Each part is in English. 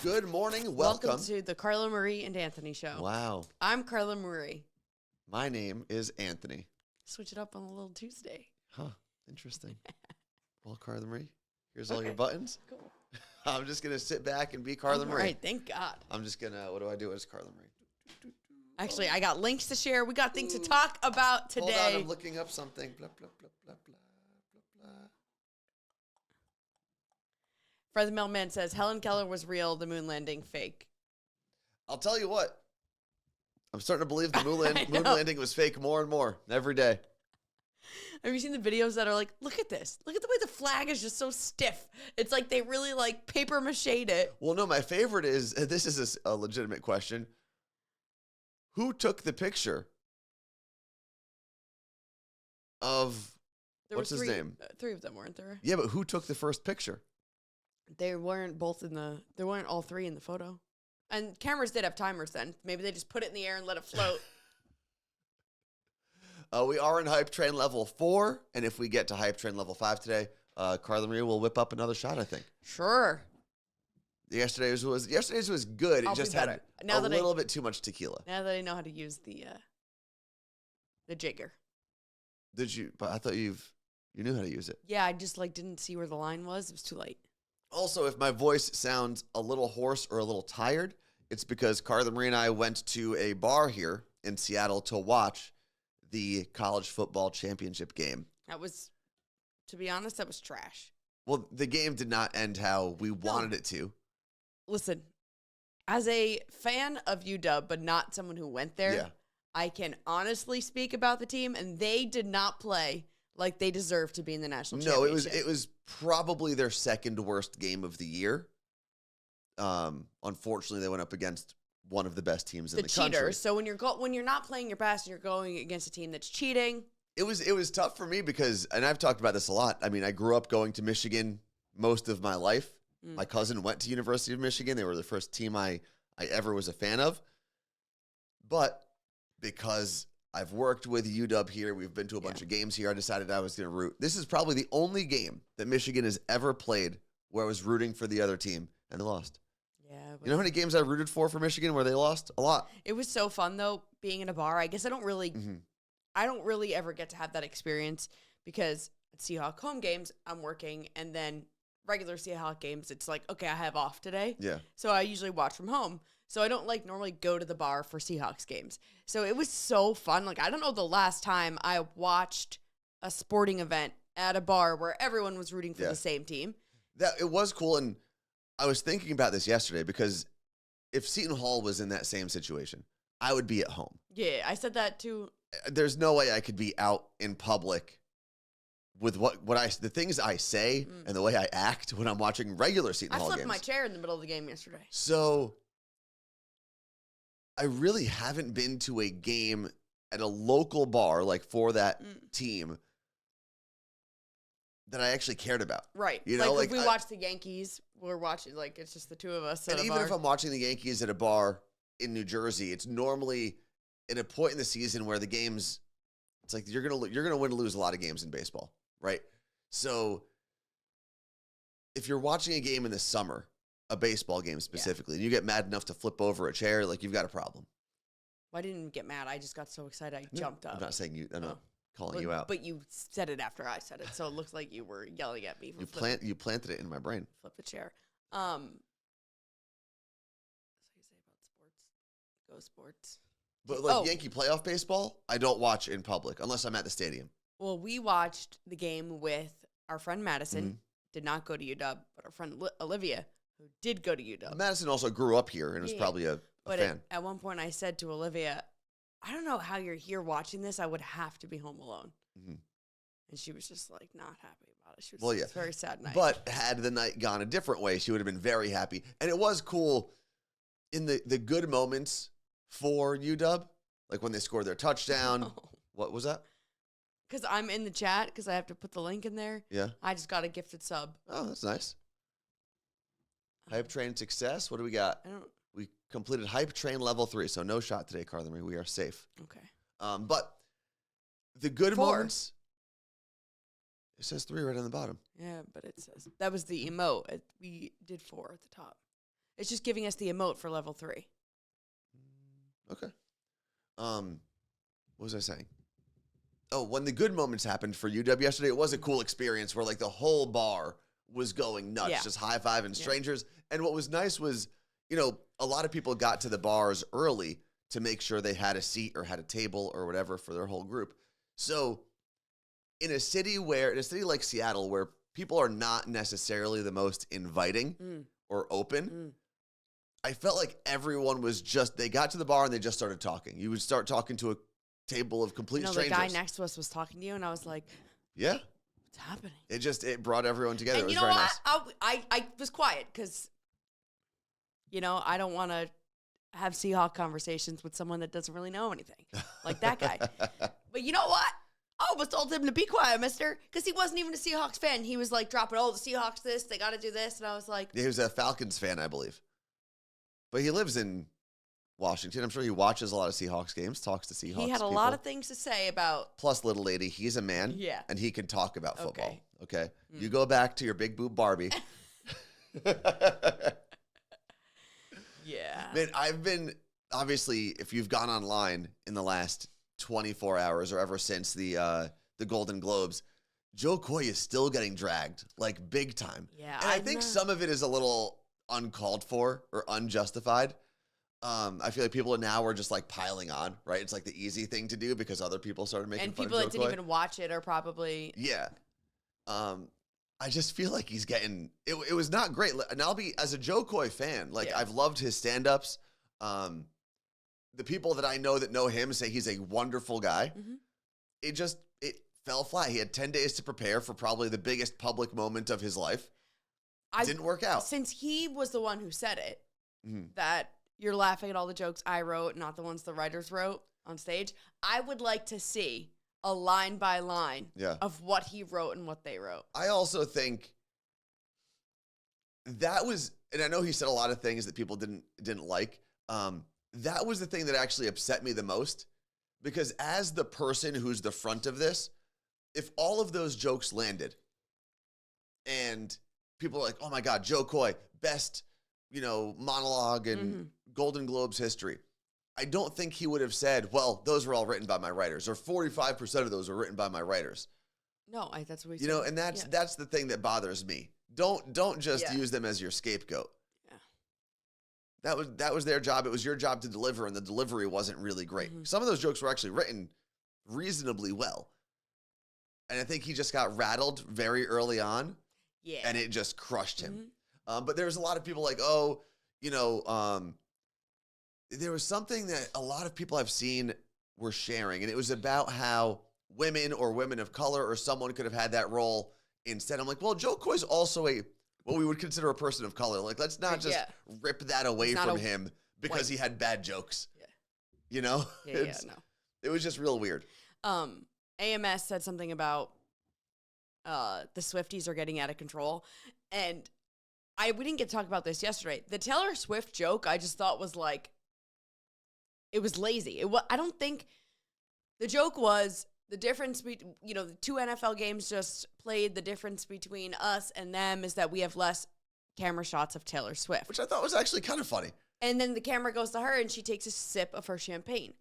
Good morning. Welcome to the Carla Marie and Anthony show. Wow. I'm Carla Marie. My name is Anthony. Switch it up on a little Tuesday. Huh. Interesting. Well, Carla Marie, here's all your buttons. Cool. I'm just going to sit back and be Carla Marie. All right, thank God. I'm just going to, what do I do as Carla Marie? Actually, I got links to share. We got things to talk about today. Hold on, I'm looking up something. Blah, blah, blah, blah, blah, blah, blah. Fred the Mailman says, Helen Keller was real, the moon landing fake. I'll tell you what. I'm starting to believe the moon landing was fake more and more every day. Have you seen the videos that are like, look at this. Look at the way the flag is just so stiff. It's like they really like paper maché'd it. Well, no, my favorite is, this is a legitimate question. Who took the picture of, what's his name? Three of them, weren't there? Yeah, but who took the first picture? They weren't all three in the photo. And cameras did have timers then. Maybe they just put it in the air and let it float. We are in Hype Train Level 4, and if we get to Hype Train Level 5 today, Carla Marie will whip up another shot, I think. Sure. Yesterday's was good. It just had a little bit too much tequila. Now that I know how to use the jigger. Did you? But I thought you knew how to use it. Yeah, I just didn't see where the line was. It was too late. Also, if my voice sounds a little hoarse or a little tired, it's because Carla Marie and I went to a bar here in Seattle to watch the college football championship game. That was, to be honest, that was trash. Well, the game did not end how we wanted it to. Listen, as a fan of UW, but not someone who went there, I can honestly speak about the team, and they did not play like they deserve to be in the national championship. No, it was probably their second worst game of the year. Unfortunately, they went up against one of the best teams in the country. Cheaters. So when you're not playing your best and you're going against a team that's cheating. It was tough for me because, and I've talked about this a lot. I mean, I grew up going to Michigan most of my life. My cousin went to University of Michigan. They were the first team I ever was a fan of. But because I've worked with UW here, we've been to a bunch of games here, I decided I was going to root. This is probably the only game that Michigan has ever played where I was rooting for the other team and they lost. Yeah. You know how many games I rooted for Michigan where they lost? A lot. It was so fun, though, being in a bar. I guess I don't really ever get to have that experience because at Seahawk home games, I'm working, and then regular Seahawk games, it's like, okay, I have off today. Yeah. So I usually watch from home. So I don't normally go to the bar for Seahawks games. So it was so fun. I don't know the last time I watched a sporting event at a bar where everyone was rooting for the same team. It was cool, and I was thinking about this yesterday because if Seton Hall was in that same situation, I would be at home. Yeah, I said that too. There's no way I could be out in public with the things I say and the way I act when I'm watching regular Seton Hall games. I flipped my chair in the middle of the game yesterday. So I really haven't been to a game at a local bar for that team that I actually cared about. Right. You know, if we watch the Yankees, we're watching, it's just the two of us. And even if I'm watching the Yankees at a bar in New Jersey, it's normally at a point in the season where the games, it's like you're gonna win or lose a lot of games in baseball, right? So if you're watching a game in the summer, a baseball game specifically, and you get mad enough to flip over a chair, you've got a problem. Well, I didn't get mad. I just got so excited I jumped up. I'm not saying you. I'm not calling you out. But you said it after I said it, so it looks like you were yelling at me. You planted it in my brain. Flip the chair. So you say about sports? Go sports. But Yankee playoff baseball, I don't watch in public unless I'm at the stadium. Well, we watched the game with our friend Madison. Did not go to UW, but our friend Olivia, who did go to UW. Madison also grew up here and was probably a fan. At one point, I said to Olivia, I don't know how you're here watching this. I would have to be home alone. And she was just not happy about it. She was a very sad night. But had the night gone a different way, she would have been very happy. And it was cool in the good moments for UW, like when they scored their touchdown. Oh. What was that? Because I'm in the chat, because I have to put the link in there. Yeah. I just got a gifted sub. Oh, that's nice. Hype Train success. What do we got? We completed Hype Train Level 3, so no shot today, Carla Marie. We are safe. Okay. But the good moments. It says 3 right on the bottom. Yeah, but it says that was the emote. We did 4 at the top. It's just giving us the emote for level 3. Okay. What was I saying? Oh, when the good moments happened for UW yesterday, it was a cool experience where like the whole bar was going nuts, just high-fiving strangers. And what was nice was, you know, a lot of people got to the bars early to make sure they had a seat or had a table or whatever for their whole group. So in a city like Seattle, where people are not necessarily the most inviting or open, I felt like everyone was they got to the bar and they just started talking. You would start talking to a table of complete strangers. The guy next to us was talking to you, and I was like, yeah. What's happening? It brought everyone together. And it was you know very what? nice. I was quiet because, you know, I don't want to have Seahawk conversations with someone that doesn't really know anything, like that guy. But you know what? I almost told him to be quiet, mister, because he wasn't even a Seahawks fan. He was like dropping, the Seahawks this, they got to do this. And I was like. He was a Falcons fan, I believe. But he lives in Washington. I'm sure he watches a lot of Seahawks games, talks to Seahawks He had a people. lot of things to say about. Plus, little lady, he's a man. Yeah. And he can talk about football. Okay? You go back to your big boob Barbie. Yeah. Man, I've been, obviously, if you've gone online in the last 24 hours or ever since the Golden Globes, Joe Coy is still getting dragged, like big time. Yeah. And I think some of it is a little uncalled for or unjustified. I feel like people now are just like piling on, right? It's like the easy thing to do because other people started making fun of Joe Coy. And people that didn't even watch it are probably. Yeah. I just feel like he's getting, it was not great. And I'll be, as a Joe Coy fan, like I've loved his stand-ups. The people that I know that know him say he's a wonderful guy. Mm-hmm. It fell flat. He had 10 days to prepare for probably the biggest public moment of his life. Didn't work out. Since he was the one who said it, that you're laughing at all the jokes I wrote, not the ones the writers wrote on stage, I would like to see a line by line of what he wrote and what they wrote. I also think that was, and I know he said a lot of things that people didn't like. That was the thing that actually upset me the most, because as the person who's the front of this, if all of those jokes landed and people are like, oh my God, Joe Coy, best, monologue in Golden Globes history, I don't think he would have said, well, those were all written by my writers, or 45% of those were written by my writers. No, that's what he said. And that's the thing that bothers me. Don't just use them as your scapegoat. Yeah. That was their job. It was your job to deliver, and the delivery wasn't really great. Mm-hmm. Some of those jokes were actually written reasonably well. And I think he just got rattled very early on. Yeah. And it just crushed him. Mm-hmm. But there's a lot of people like, there was something that a lot of people I've seen were sharing, and it was about how women or women of color or someone could have had that role instead. I'm like, well, Joe Coy's also what we would consider a person of color. Like, let's not just rip that away from him because he had bad jokes. Yeah. No. It was just real weird. AMS said something about the Swifties are getting out of control, and we didn't get to talk about this yesterday. The Taylor Swift joke I just thought was like, it was lazy. I don't think the joke was the difference between, the two NFL games just played. The difference between us and them is that we have less camera shots of Taylor Swift. Which I thought was actually kind of funny. And then the camera goes to her and she takes a sip of her champagne.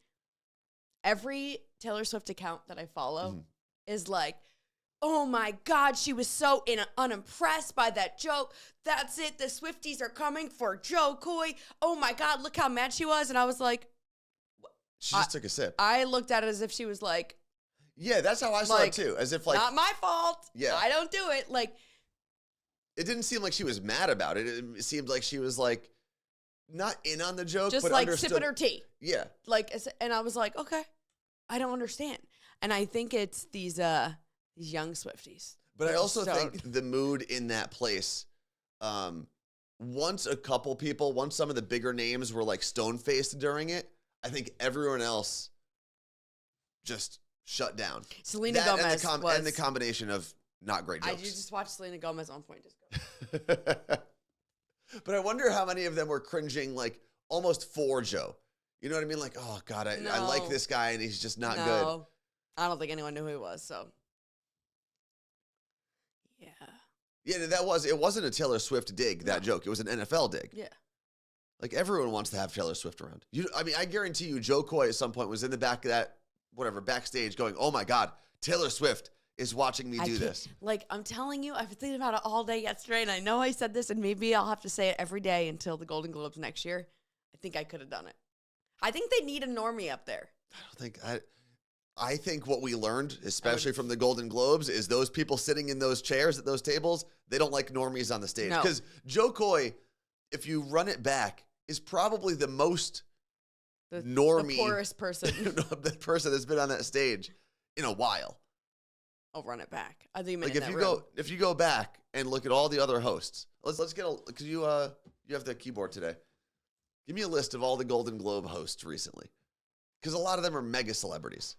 Every Taylor Swift account that I follow is like, oh my God, she was so unimpressed by that joke. That's it. The Swifties are coming for Joe Coy. Oh my God, look how mad she was. And I was like, she just took a sip. I looked at it as if she was like, yeah, that's how I saw it too. As if like, not my fault. Yeah. I don't do it. Like, it didn't seem like she was mad about it. It seemed like she was like, not in on the joke, just but like understood. sipping her tea. Yeah. Like, and I was like, okay, I don't understand. And I think it's these young Swifties. But I also think the mood in that place, once some of the bigger names were like stone-faced during it, I think everyone else just shut down. Selena Gomez and the combination of not great jokes. I just watched Selena Gomez on point. Just go. But I wonder how many of them were cringing, like almost for Joe. You know what I mean? Like, oh God, I like this guy and he's just not good. I don't think anyone knew who he was. So, yeah. Yeah, it wasn't a Taylor Swift dig, that joke. It was an NFL dig. Yeah. Like, everyone wants to have Taylor Swift around. I mean, I guarantee you Joe Coy at some point was in the back of that, whatever, backstage going, oh my God, Taylor Swift is watching me do this. Like, I'm telling you, I've been thinking about it all day yesterday, and I know I said this, and maybe I'll have to say it every day until the Golden Globes next year. I think I could have done it. I think they need a normie up there. I think what we learned, especially from the Golden Globes, is those people sitting in those chairs at those tables, they don't like normies on the stage. Because Joe Coy, if you run it back, is probably the most normie, the poorest person, the person that's been on that stage in a while. I'll run it back. I think like if you go back and look at all the other hosts, let's get because you have the keyboard today. Give me a list of all the Golden Globe hosts recently, because a lot of them are mega celebrities.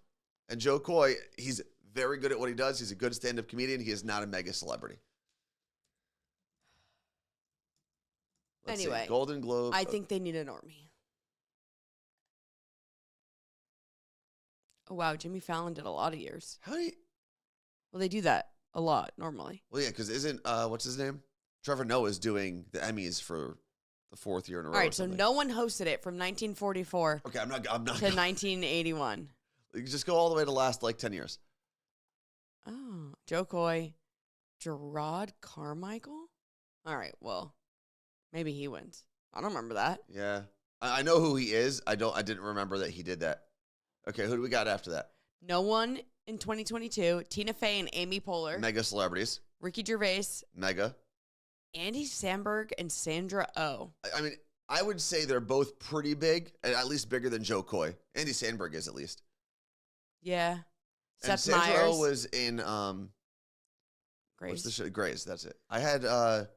And Joe Coy, he's very good at what he does. He's a good stand-up comedian. He is not a mega celebrity. Anyway, Golden Globe. I think they need a normie. Oh, wow. Jimmy Fallon did a lot of years. How do you? Well, they do that a lot normally. Well, yeah, because isn't, what's his name? Trevor Noah's doing the Emmys for the 4th year in a row. All right, so no one hosted it from 1944 okay, I'm not to 1981. Just go all the way to the last, 10 years. Oh, Joe Coy, Gerard Carmichael? All right, well, maybe he wins. I don't remember that. Yeah. I know who he is. I didn't remember that he did that. Okay, who do we got after that? No one in 2022. Tina Fey and Amy Poehler. Mega celebrities. Ricky Gervais. Mega. Andy Samberg and Sandra Oh. I mean, I would say they're both pretty big, at least bigger than Joe Coy. Andy Samberg is, at least. Yeah. And Seth Sandra Meyers. Oh was in Grace. What's the show? Grace, that's it. I had the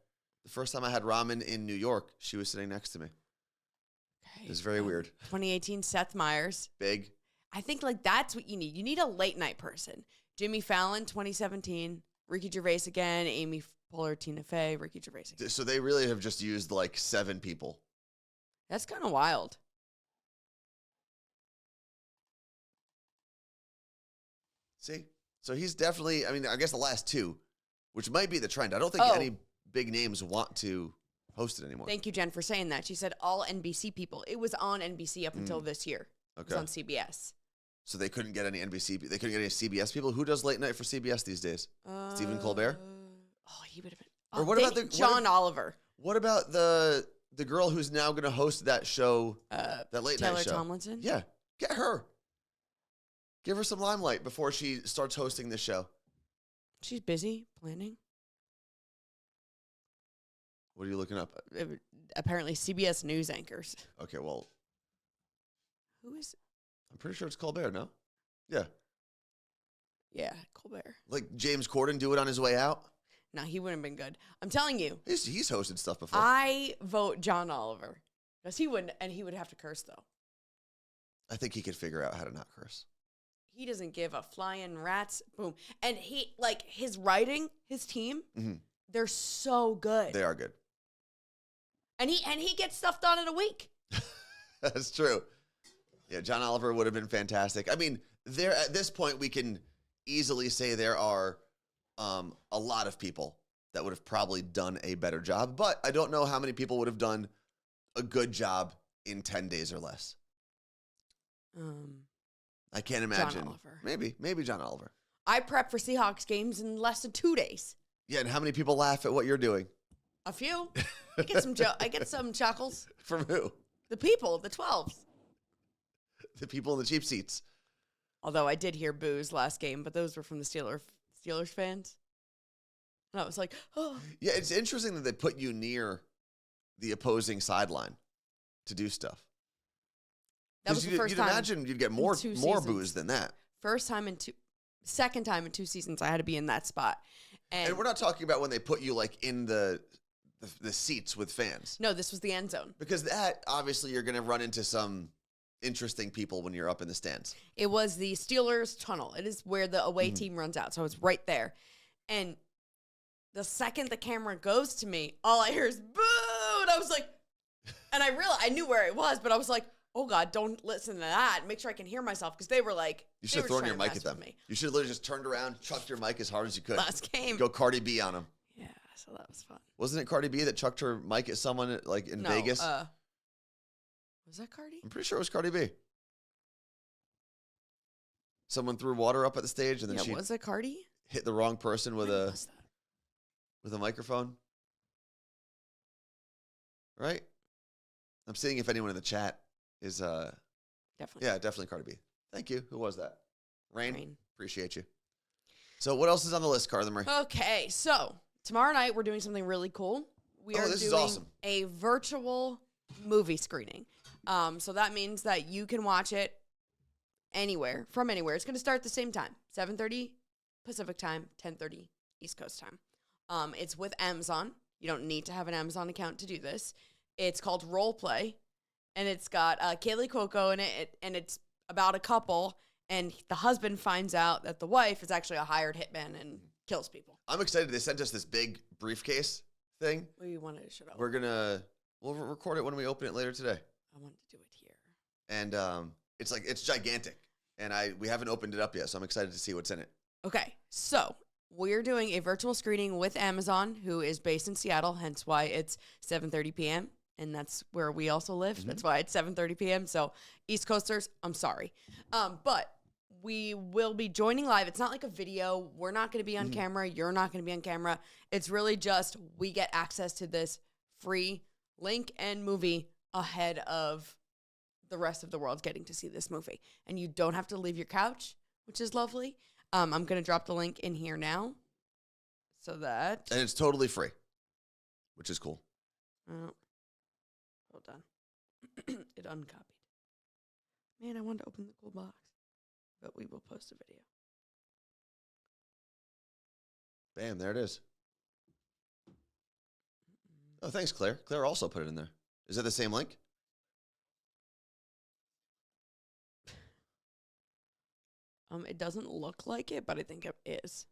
first time I had ramen in New York, she was sitting next to me. Okay. It was very weird. 2018, Seth Meyers. Big. I think that's what you need. You need a late night person. Jimmy Fallon, 2017. Ricky Gervais again. Amy Poehler, Tina Fey, Ricky Gervais again. So they really have just used 7 people. That's kind of wild. See? So he's definitely, I guess the last 2, which might be the trend. I don't think any big names want to host it anymore. Thank you, Jen, for saying that. She said all NBC people. It was on NBC up until this year. Okay. It was on CBS. So they couldn't get any NBC, they couldn't get any CBS people. Who does late night for CBS these days? Stephen Colbert? Oh, he would have been. Or what about John Oliver? What about the girl who's now going to host that show, that late night show? Taylor Tomlinson? Yeah, get her. Give her some limelight before she starts hosting the show. She's busy planning. What are you looking up? Apparently, CBS News anchors. Okay, well. Who is? I'm pretty sure it's Colbert, no? Yeah. Yeah, Colbert. Like James Corden do it on his way out? No, he wouldn't have been good. I'm telling you. He's hosted stuff before. I vote John Oliver. Because he wouldn't, and he would have to curse, though. I think he could figure out how to not curse. He doesn't give a flying rat's boom. And his writing, his team, they're so good. They are good. And he gets stuff done in a week. That's true. Yeah, John Oliver would have been fantastic. I mean, at this point, we can easily say there are a lot of people that would have probably done a better job, but I don't know how many people would have done a good job in 10 days or less. I can't imagine. John Oliver. Maybe John Oliver. I prep for Seahawks games in less than 2 days. Yeah, and how many people laugh at what you're doing? A few. I get some chuckles. From who? The people, the 12s. The people in the cheap seats. Although I did hear boos last game, but those were from the Steelers fans. And I was like, oh. Yeah, it's interesting that they put you near the opposing sideline to do stuff. That was the first time. You'd imagine you'd get more boos than that. Second time in 2 seasons, I had to be in that spot. And we're not talking about when they put you in the seats with fans. No, this was the end zone. Because that, obviously, you're going to run into some interesting people when you're up in the stands. It was the Steelers tunnel. It is where the away team runs out. So I was right there. And the second the camera goes to me, all I hear is boo. And I was like, and I knew where it was, but I was like, oh God, don't listen to that. Make sure I can hear myself. Because they were like, you should have thrown your mic at them. You should have literally just turned around, chucked your mic as hard as you could. Last game. Go Cardi B on them. Yeah, so that was fun. Wasn't it Cardi B that chucked her mic at someone in Vegas? Was that Cardi? I'm pretty sure it was Cardi B. Someone threw water up at the stage, and then she was it Cardi? hit the wrong person with When a was that? microphone. Right? I'm seeing if anyone in the chat is Definitely. yeah, definitely Cardi B. Thank you. Who was that? Rain. Rain. Appreciate you. So what else is on the list, Carla Marie? Okay, so tomorrow night we're doing something really cool. We are this is doing awesome. a virtual movie screening. So that means that you can watch it anywhere, from anywhere. It's going to start at the same time, 7:30 Pacific time, 10:30 East Coast time. It's with Amazon. You don't need to have an Amazon account to do this. It's called Role Play, and it's got Kaylee Cuoco in it, and it's about a couple, and the husband finds out that the wife is actually a hired hitman and kills people. I'm excited. They sent us this big briefcase thing. We wanted to shut up. We'll record it when we open it later today. I want to do it here. And it's gigantic. And we haven't opened it up yet, so I'm excited to see what's in it. Okay, so we're doing a virtual screening with Amazon, who is based in Seattle, hence why it's 7:30 p.m., and that's where we also live. Mm-hmm. That's why it's 7:30 p.m., so East Coasters, I'm sorry. But we will be joining live. It's not like a video. We're not going to be on camera. You're not going to be on camera. It's really just we get access to this free link and movie ahead of the rest of the world getting to see this movie. And you don't have to leave your couch, which is lovely. I'm going to drop the link in here now so that... And it's totally free, which is cool. Hold on. It uncopied. Man, I wanted to open the cool box. But we will post a video. Bam, there it is. Oh, thanks, Claire. Claire also put it in there. Is it the same link? It doesn't look like it, but I think it is.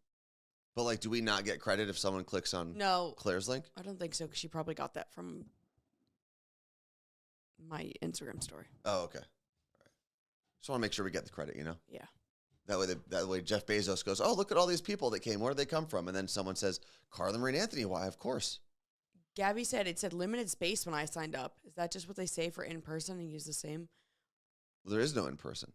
But, like, do we not get credit if someone clicks on Claire's link? I don't think so, because she probably got that from my Instagram story. Oh, okay. All right. Just want to make sure we get the credit, you know? Yeah. That way Jeff Bezos goes, oh, look at all these people that came. Where did they come from? And then someone says, Carla Marie and Anthony. Why, of course. Gabby said it said limited space when I signed up. Is that just what they say for in-person and use the same? Well, there is no in-person.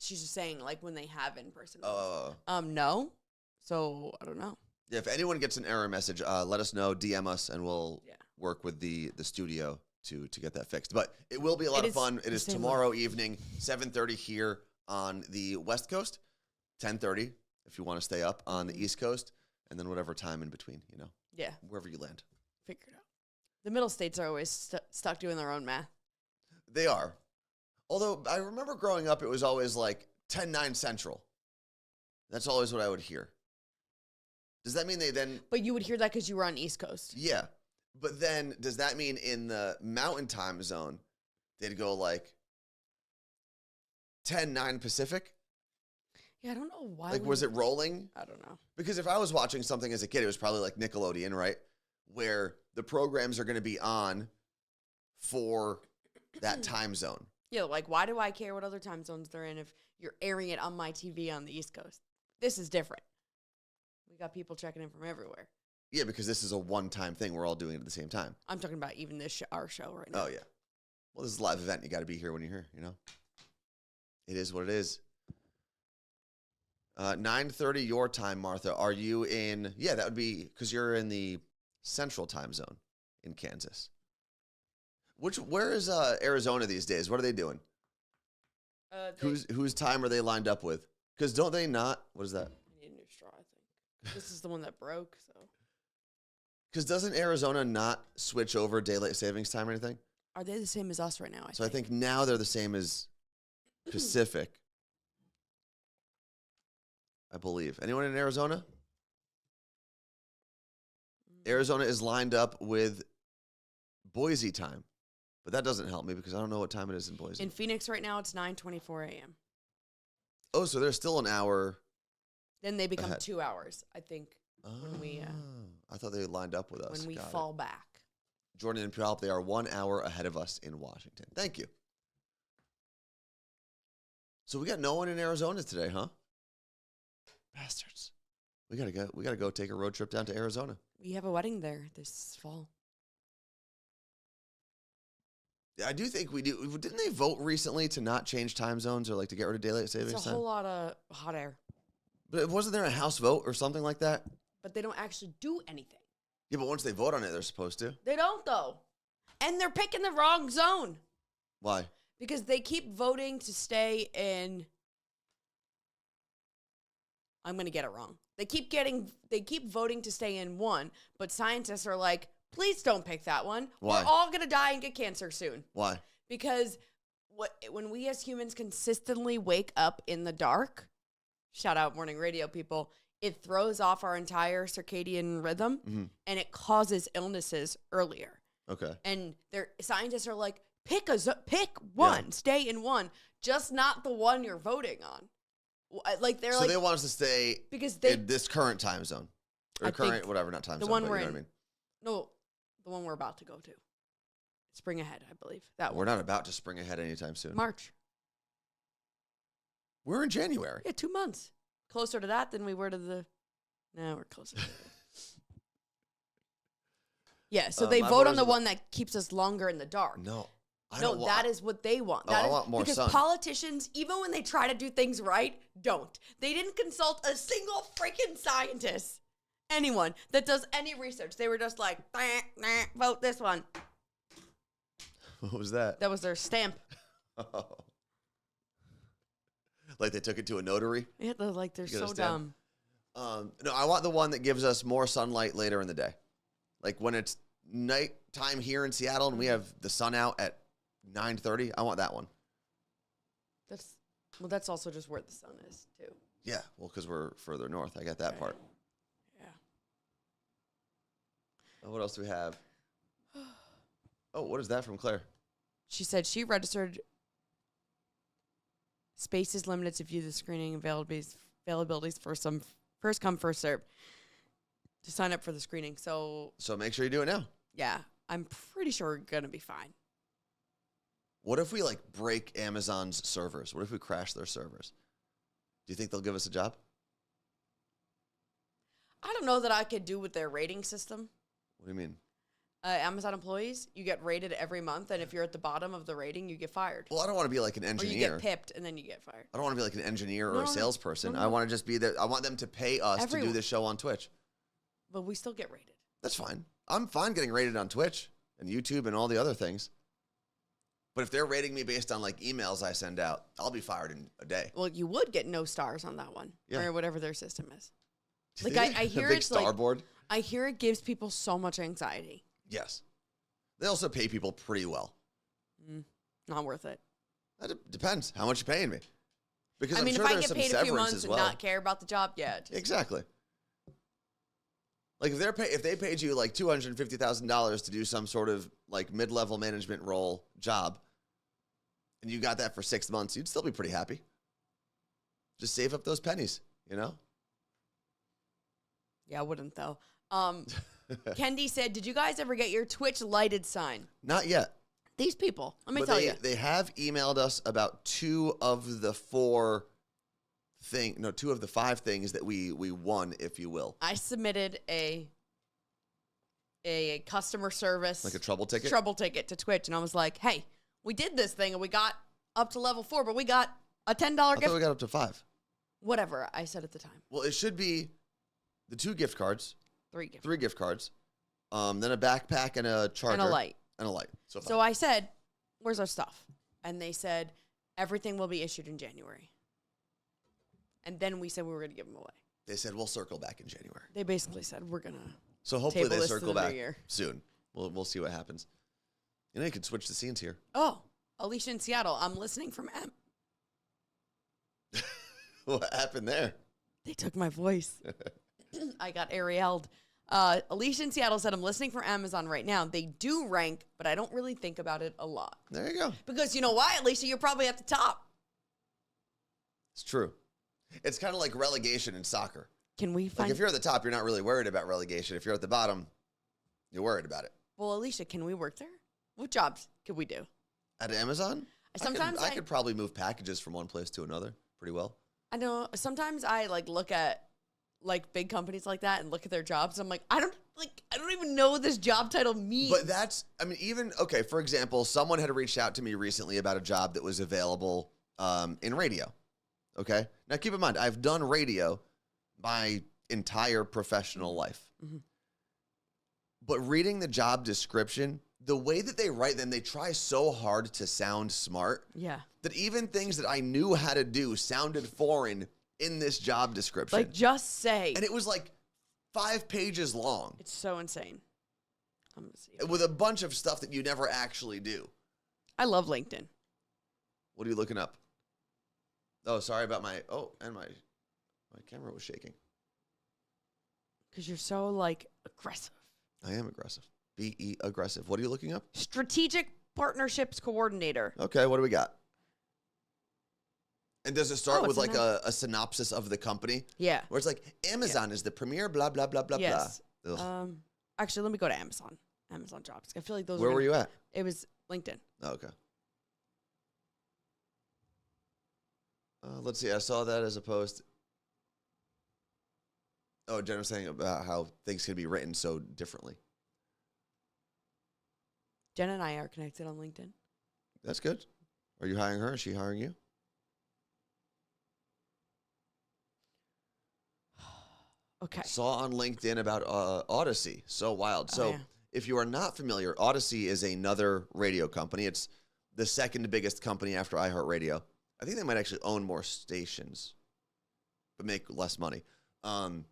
She's just saying, like, when they have in-person. Oh. No. So, I don't know. Yeah, if anyone gets an error message, let us know, DM us, and we'll work with the studio to get that fixed. But it will be a lot of fun. It is tomorrow evening, 7:30 here on the West Coast, 10:30 if you want to stay up on the East Coast, and then whatever time in between, you know. Yeah. Wherever you land. Figure it out. The middle states are always stuck doing their own math. They are. Although I remember growing up, it was always like 10-9 Central. That's always what I would hear. Does that mean they then... But you would hear that because you were on East Coast. Yeah. But then, does that mean in the Mountain Time Zone, they'd go like 10-9 Pacific? Yeah, I don't know why. Like, was it rolling? I don't know. Because if I was watching something as a kid, it was probably like Nickelodeon, right? Where the programs are going to be on for that time zone. Yeah, like, why do I care what other time zones they're in if you're airing it on my TV on the East Coast? This is different. We got people checking in from everywhere. Yeah, because this is a one-time thing. We're all doing it at the same time. I'm talking about even this our show right now. Oh, yeah. Well, this is a live event. You got to be here when you're here, you know? It is what it is. 9:30 your time, Martha. Are you in... Yeah, that would be... Because you're in the Central Time Zone in Kansas. Where is Arizona these days? What are they doing? Whose time are they lined up with? Because don't they not? What is that? I need a new straw, I think. This is the one that broke, so. Because doesn't Arizona not switch over daylight savings time or anything? Are they the same as us right now? I think now they're the same as Pacific. I believe. Anyone in Arizona? Arizona is lined up with Boise time. But that doesn't help me because I don't know what time it is in Boise. In Phoenix right now, it's 9:24 a.m. Oh, so there's still an hour. Then they become ahead. 2 hours, I think, when we... I thought they lined up with us. When we fall back. Jordan and Puyallup, they are 1 hour ahead of us in Washington. Thank you. So we got no one in Arizona today, huh? Bastards. We gotta go take a road trip down to Arizona. We have a wedding there this fall. I do think we do. Didn't they vote recently to not change time zones or like to get rid of daylight savings It's a time? whole lot of hot air. But wasn't there a House vote or something like that? But they don't actually do anything. Yeah, but once they vote on it, they're supposed to. They don't, though. And they're picking the wrong zone. Why? Because they keep voting to stay in... I'm going to get it wrong. They keep voting to stay in one, but scientists are like, please don't pick that one. Why? We're all going to die and get cancer soon. Why? Because when we as humans consistently wake up in the dark, shout out morning radio people, it throws off our entire circadian rhythm and it causes illnesses earlier. Okay. And scientists are like, pick one, stay in one, just not the one you're voting on. Like So they want us to stay because in this current time zone. Or I current, think whatever, not time the zone, one but we're you know in. what I mean. No, the one we're about to go to. Spring ahead, I believe. That We're one. not about to spring ahead anytime soon. March. We're in January. Yeah, 2 months. Closer to that than we were to the... No, we're closer to it. Yeah, so they my vote on voters the are- one that keeps us longer in the dark. No. No, that is what they want. Oh, That I is- want more because sun. politicians, even when they try to do things right, don't. They didn't consult a single freaking scientist, anyone that does any research. They were just like, nah, vote this one. What was that? That was their stamp. Like they took it to a notary? Yeah, they're like, they're You get a so stamp? dumb. No, I want the one that gives us more sunlight later in the day. Like when it's nighttime here in Seattle and we have the sun out at 9:30, I want that one. That's also just where the sun is, too. Yeah, well, because we're further north. I got that part. Yeah. What else do we have? Oh, what is that from Claire? She said she registered. Space is limited to view the screening availabilities for some first come, first serve to sign up for the screening. So make sure you do it now. yeah, I'm pretty sure we're going to be fine. What if we like break Amazon's servers? What if we crash their servers? Do you think they'll give us a job? I don't know that I could do with their rating system. What do you mean? Amazon employees, you get rated every month, and if you're at the bottom of the rating, you get fired. Well, I don't want to be like an Or you engineer. get pipped, and then you get fired. I don't want to be like an engineer or No, a salesperson. no. I want to just be there. I want them to pay us to do Everyone. this show on Twitch. But we still get rated. That's fine. I'm fine getting rated on Twitch and YouTube and all the other things. But if they're rating me based on like emails I send out, I'll be fired in a day. Well, you would get no stars on that one, Yeah. or whatever their system is. Do you Like, think I a hear big it's like- starboard. I hear it gives people so much anxiety. Yes. They also pay people pretty well. Not worth it. That depends how much you're paying me. Because I I'm mean, sure if I there's get some paid a few severance months as and well. not care about the job, yeah. Exactly. Like if they paid you like $250,000 to do some sort of like mid-level management role job, and you got that for 6 months, you'd still be pretty happy. Just save up those pennies, you know? Yeah, I wouldn't though. Kendi said, "Did you guys ever get your Twitch lighted sign?" Not yet. These people, let me But tell you. they have emailed us about two of the five things that we won, if you will. I submitted a customer service Like a trouble ticket? trouble ticket to Twitch, and I was like, "Hey, we did this thing, and we got up to level 4, but we got a $10 I gift." thought we got up to 5. Whatever I said at the time. Well, it should be the 2 gift cards, 3 gifts 3 gift cards, then a backpack and a charger. and a light. And a light. So 5. So I said, "Where's our stuff?" And they said, "Everything will be issued in January." And then we said we were going to give them away. They said, we'll circle back in January. They basically said, "We're going to." So hopefully Table they this to circle the new back year. soon. We'll see what happens. You know, you could switch the scenes here. Oh, Alicia in Seattle. I'm listening from What happened there? They took my voice. I got Ariel'd. Alicia in Seattle said, "I'm listening from Amazon right now. They do rank, but I don't really think about it a lot." There you go. Because you know why, Alicia? You're probably at the top. It's true. It's kind of like relegation in soccer. Can we Like find... if you're at the top, you're not really worried about relegation. If you're at the bottom, you're worried about it. Well, Alicia, can we work there? What jobs could we do? At Amazon? Sometimes I could probably move packages from one place to another pretty well. I know sometimes I like look at like big companies like that and look at their jobs. I'm like, I like, I don't even know what this job title means. But that's, I mean, even, okay, for example, someone had reached out to me recently about a job that was available in radio. Okay? Now, keep in mind, I've done radio my entire professional life. Mm-hmm. But reading the job description, the way that they write them, they try so hard to sound smart. Yeah. That even things that I knew how to do sounded foreign in this job description. Like, just say. And it was like 5 pages long. It's so insane. I'm going to see. With a bunch of stuff that you never actually do. I love LinkedIn. What are you looking up? Oh, sorry about my, and my camera was shaking. Because you're so, like, aggressive. I am aggressive. B-E aggressive. What are you looking up? Strategic Partnerships Coordinator. Okay, what do we got? And does it start with it's like a synopsis of the company? Yeah. Where it's like, Amazon is the premier, blah, blah, blah, blah, Yes. blah. Ugh. Actually, let me go to Amazon. Amazon jobs. I feel like those Where were you at? It was LinkedIn. Oh, okay. Let's see. I saw that as a post. Oh, Jen was saying about how things can be written so differently. Jen and I are connected on LinkedIn. That's good. Are you hiring her? Is she hiring you? Okay. Saw on LinkedIn about Odyssey. So wild. So if you are not familiar, Odyssey is another radio company. It's the second biggest company after iHeartRadio. I think they might actually own more stations, but make less money. And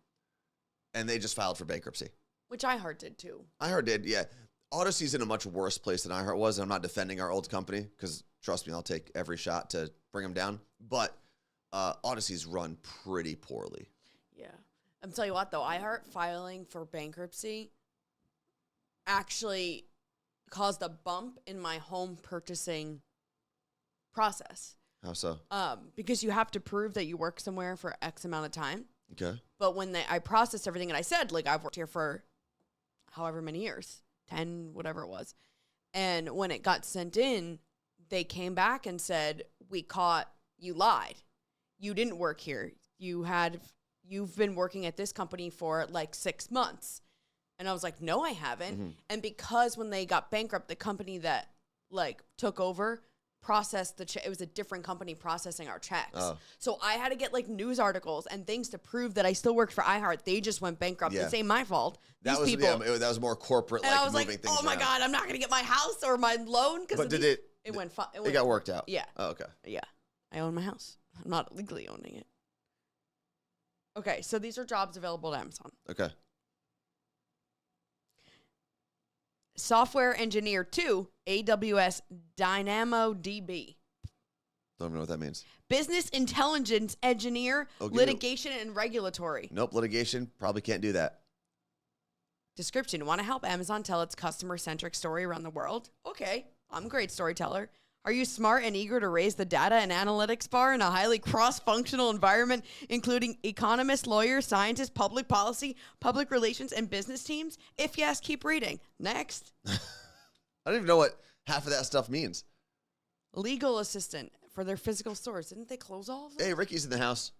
they just filed for bankruptcy. Which iHeart did too. iHeart did, yeah. Odyssey's in a much worse place than iHeart was. And I'm not defending our old company because, trust me, I'll take every shot to bring them down. But Odyssey's run pretty poorly. Yeah. I'm telling you what, though, iHeart filing for bankruptcy actually caused a bump in my home purchasing process. How so? Because you have to prove that you work somewhere for X amount of time. Okay. But when I processed everything and I said, like, I've worked here for however many years, 10, whatever it was. And when it got sent in, they came back and said, we caught, you lied. You didn't work here. You've been working at this company for like 6 months. And I was like, no, I haven't. Mm-hmm. And because when they got bankrupt, the company that like took over processed the check. It was a different company processing our checks. Oh. So I had to get like news articles and things to prove that I still worked for iHeart. They just went bankrupt. Yeah. It's ain't my fault. That was more corporate. And I was like, oh my God, I'm not going to get my house or my loan. But it got worked out? Yeah. Oh, okay. Yeah. I own my house. I'm not legally owning it. Okay, so these are jobs available at Amazon. Okay. Software engineer 2, AWS DynamoDB. Don't even know what that means. Business intelligence engineer, litigation and regulatory. Nope, litigation. Probably can't do that. Description. Want to help Amazon tell its customer-centric story around the world? Okay, I'm a great storyteller. Are you smart and eager to raise the data and analytics bar in a highly cross-functional environment, including economists, lawyers, scientists, public policy, public relations, and business teams? If yes, keep reading. Next. I don't even know what half of that stuff means. Legal assistant for their physical stores. Didn't they close all of them? Hey, Ricky's in the house.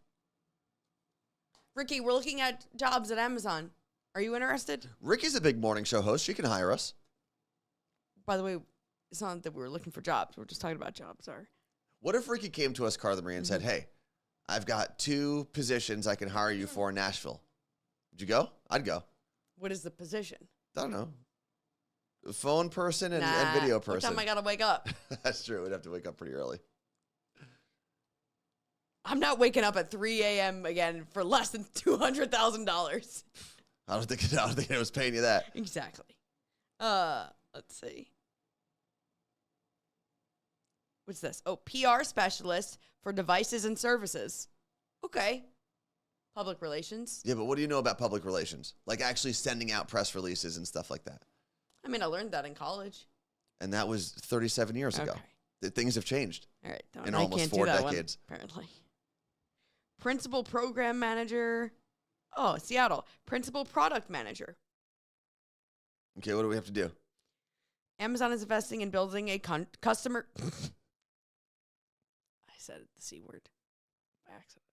Ricky, we're looking at jobs at Amazon. Are you interested? Ricky's a big morning show host. She can hire us. By the way, it's not that we were looking for jobs. We're just talking about jobs. What if Ricky came to us, Carla Marie, and said, hey, I've got 2 positions I can hire you for in Nashville. Would you go? I'd go. What is the position? I don't know. A phone person and video person. What time I got to wake up? That's true. We'd have to wake up pretty early. I'm not waking up at 3 a.m. again for less than $200,000. I don't think it was paying you that. Exactly. Let's see. What's this? Oh, PR specialist for devices and services. Okay. Public relations. Yeah, but what do you know about public relations? Like actually sending out press releases and stuff like that. I mean, I learned that in college. And that was 37 years ago. Things have changed. All right. In almost 4 decades. Apparently. Principal program manager. Oh, Seattle. Principal product manager. Okay, what do we have to do? Amazon is investing in building a customer... I said the C word by accident.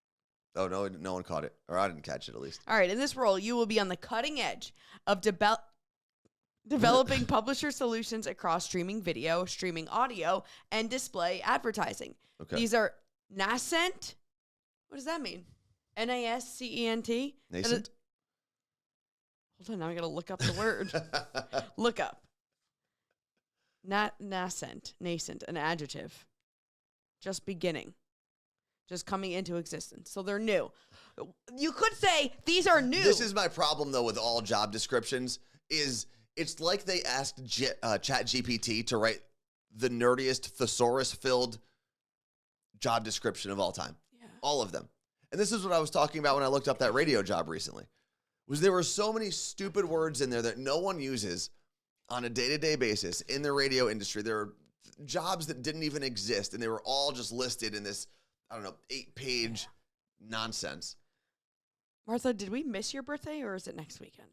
Oh, no one caught it. Or I didn't catch it, at least. All right. In this role, you will be on the cutting edge of developing publisher solutions across streaming video, streaming audio, and display advertising. Okay. These are nascent. What does that mean? NASCENT? Nascent? Hold on, now I got to look up the word. Look up. Nascent, an adjective. Just beginning. Just coming into existence. So they're new. You could say these are new. This is my problem, though, with all job descriptions, is it's like they asked ChatGPT to write the nerdiest, thesaurus-filled job description of all time. Yeah. All of them. And this is what I was talking about when I looked up that radio job recently, was there were so many stupid words in there that no one uses on a day-to-day basis in the radio industry. There are jobs that didn't even exist, and they were all just listed in this, 8-page nonsense. Martha, did we miss your birthday, or is it next weekend?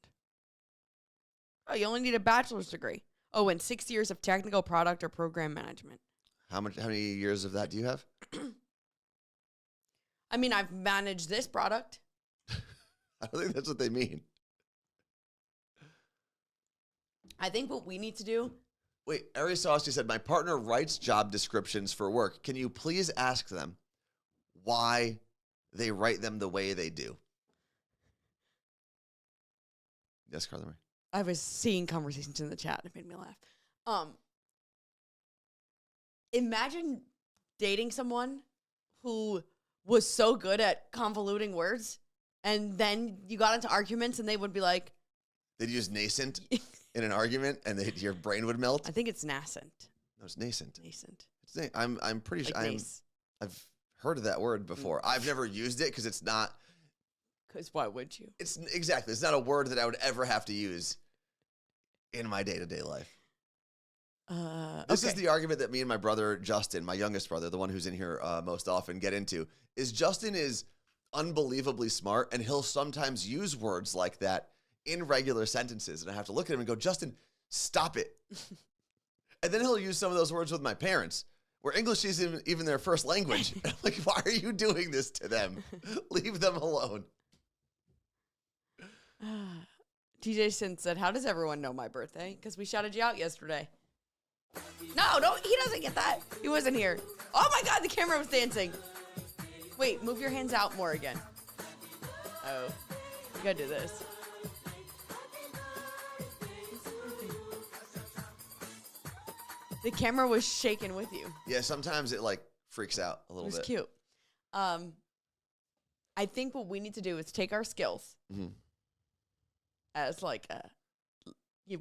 Oh, you only need a bachelor's degree. Oh, and 6 years of technical product or program management. How many years of that do you have? I mean, I've managed this product. I don't think that's what they mean. I think what we need to do. Wait, Ari Saucy said, my partner writes job descriptions for work. Can you please ask them why they write them the way they do? Yes, Carla Marie. I was seeing conversations in the chat. It made me laugh. Imagine dating someone who was so good at convoluting words, and then you got into arguments, and they would be like, they'd use nascent in an argument, and your brain would melt. I think it's nascent. No, it's nascent. Nascent. It's I'm pretty sure Like I've heard of that word before. I've never used it because it's not. Because why would you? It's exactly. It's not a word that I would ever have to use in my day-to-day life. This is the argument that me and my brother Justin, my youngest brother, the one who's in here most often, get into. Is Justin is unbelievably smart, and he'll sometimes use words like that in regular sentences, and I have to look at him and go, Justin, stop it. And then he'll use some of those words with my parents, where English isn't even their first language. I'm like, why are you doing this to them? Leave them alone. TJ Sin said, how does everyone know my birthday? Because we shouted you out yesterday. No, he doesn't get that. He wasn't here. Oh my God, the camera was dancing. Wait, move your hands out more again. Oh, you gotta do this. The camera was shaking with you. Yeah, sometimes it freaks out a little bit. It was cute. I think what we need to do is take our skills as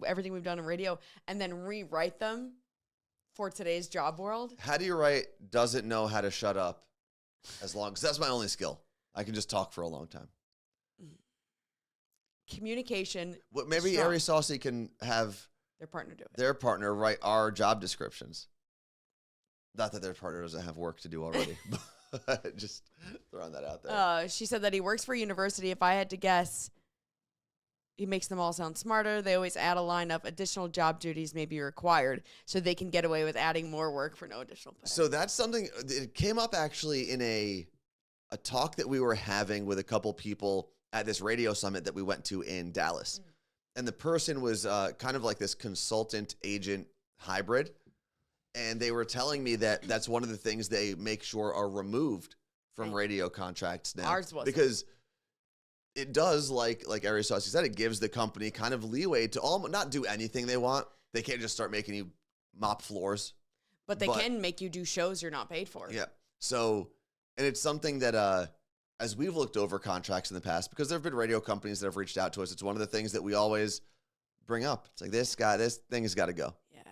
everything we've done in radio and then rewrite them for today's job world. How do you write doesn't know how to shut up as long? Because that's my only skill. I can just talk for a long time. Communication. Well, maybe Ari Saucy can have their partner do it. Their partner write our job descriptions. Not that their partner doesn't have work to do already. But just throwing that out there. She said that he works for a university. If I had to guess, he makes them all sound smarter. They always add a line of additional job duties may be required, so they can get away with adding more work for no additional pay. So that's something, it came up actually in a talk that we were having with a couple people at this radio summit that we went to in Dallas. And the person was kind of like this consultant agent hybrid. And they were telling me that that's one of the things they make sure are removed from radio contracts now. Ours wasn't. Because it does, like Ari Saucy said, it gives the company kind of leeway to not do anything they want. They can't just start making you mop floors. But they can make you do shows you're not paid for. Yeah. So, and it's something that, as we've looked over contracts in the past, because there have been radio companies that have reached out to us, it's one of the things that we always bring up. It's like, this thing has got to go. Yeah.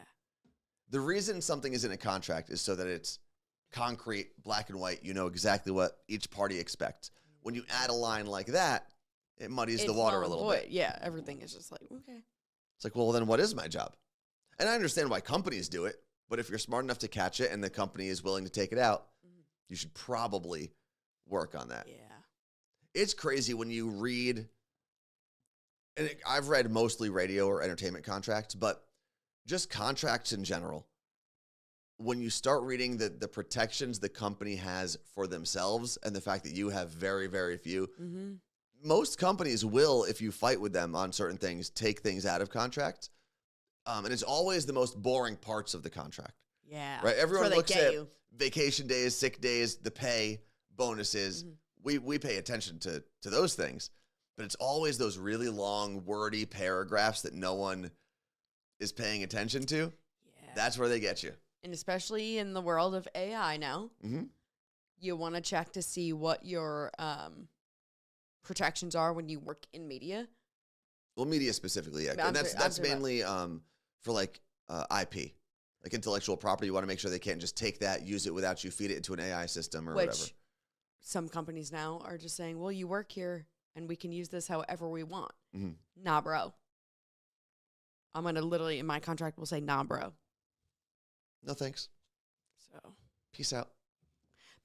The reason something is in a contract is so that it's concrete, black and white. You know exactly what each party expects. When you add a line like that, it muddies the water a little bit. Yeah, everything is just like, okay. It's like, well, then what is my job? And I understand why companies do it, but if you're smart enough to catch it and the company is willing to take it out, you should probably work on that. Yeah. It's crazy when you read, and I've read mostly radio or entertainment contracts, but just contracts in general. when you start reading the protections the company has for themselves and the fact that you have very, very few, most companies will, if you fight with them on certain things, take things out of contracts. And it's always the most boring parts of the contract. Yeah. Right? Everyone looks at you. vacation days, sick days, the pay, bonuses. We pay attention to those things. But it's always those really long, wordy paragraphs that no one is paying attention to. Yeah. That's where they get you. And especially in the world of AI now, you want to check to see what your protections are when you work in media. Well, media specifically, yeah. And that's mainly for like IP, like intellectual property. You want to make sure they can't just take that, use it without you, feed it into an AI system or whatever. Some companies now are just saying, well, you work here and we can use this however we want. Nah, bro. I'm going to literally, in my contract, will say, nah, bro. No thanks. So, peace out.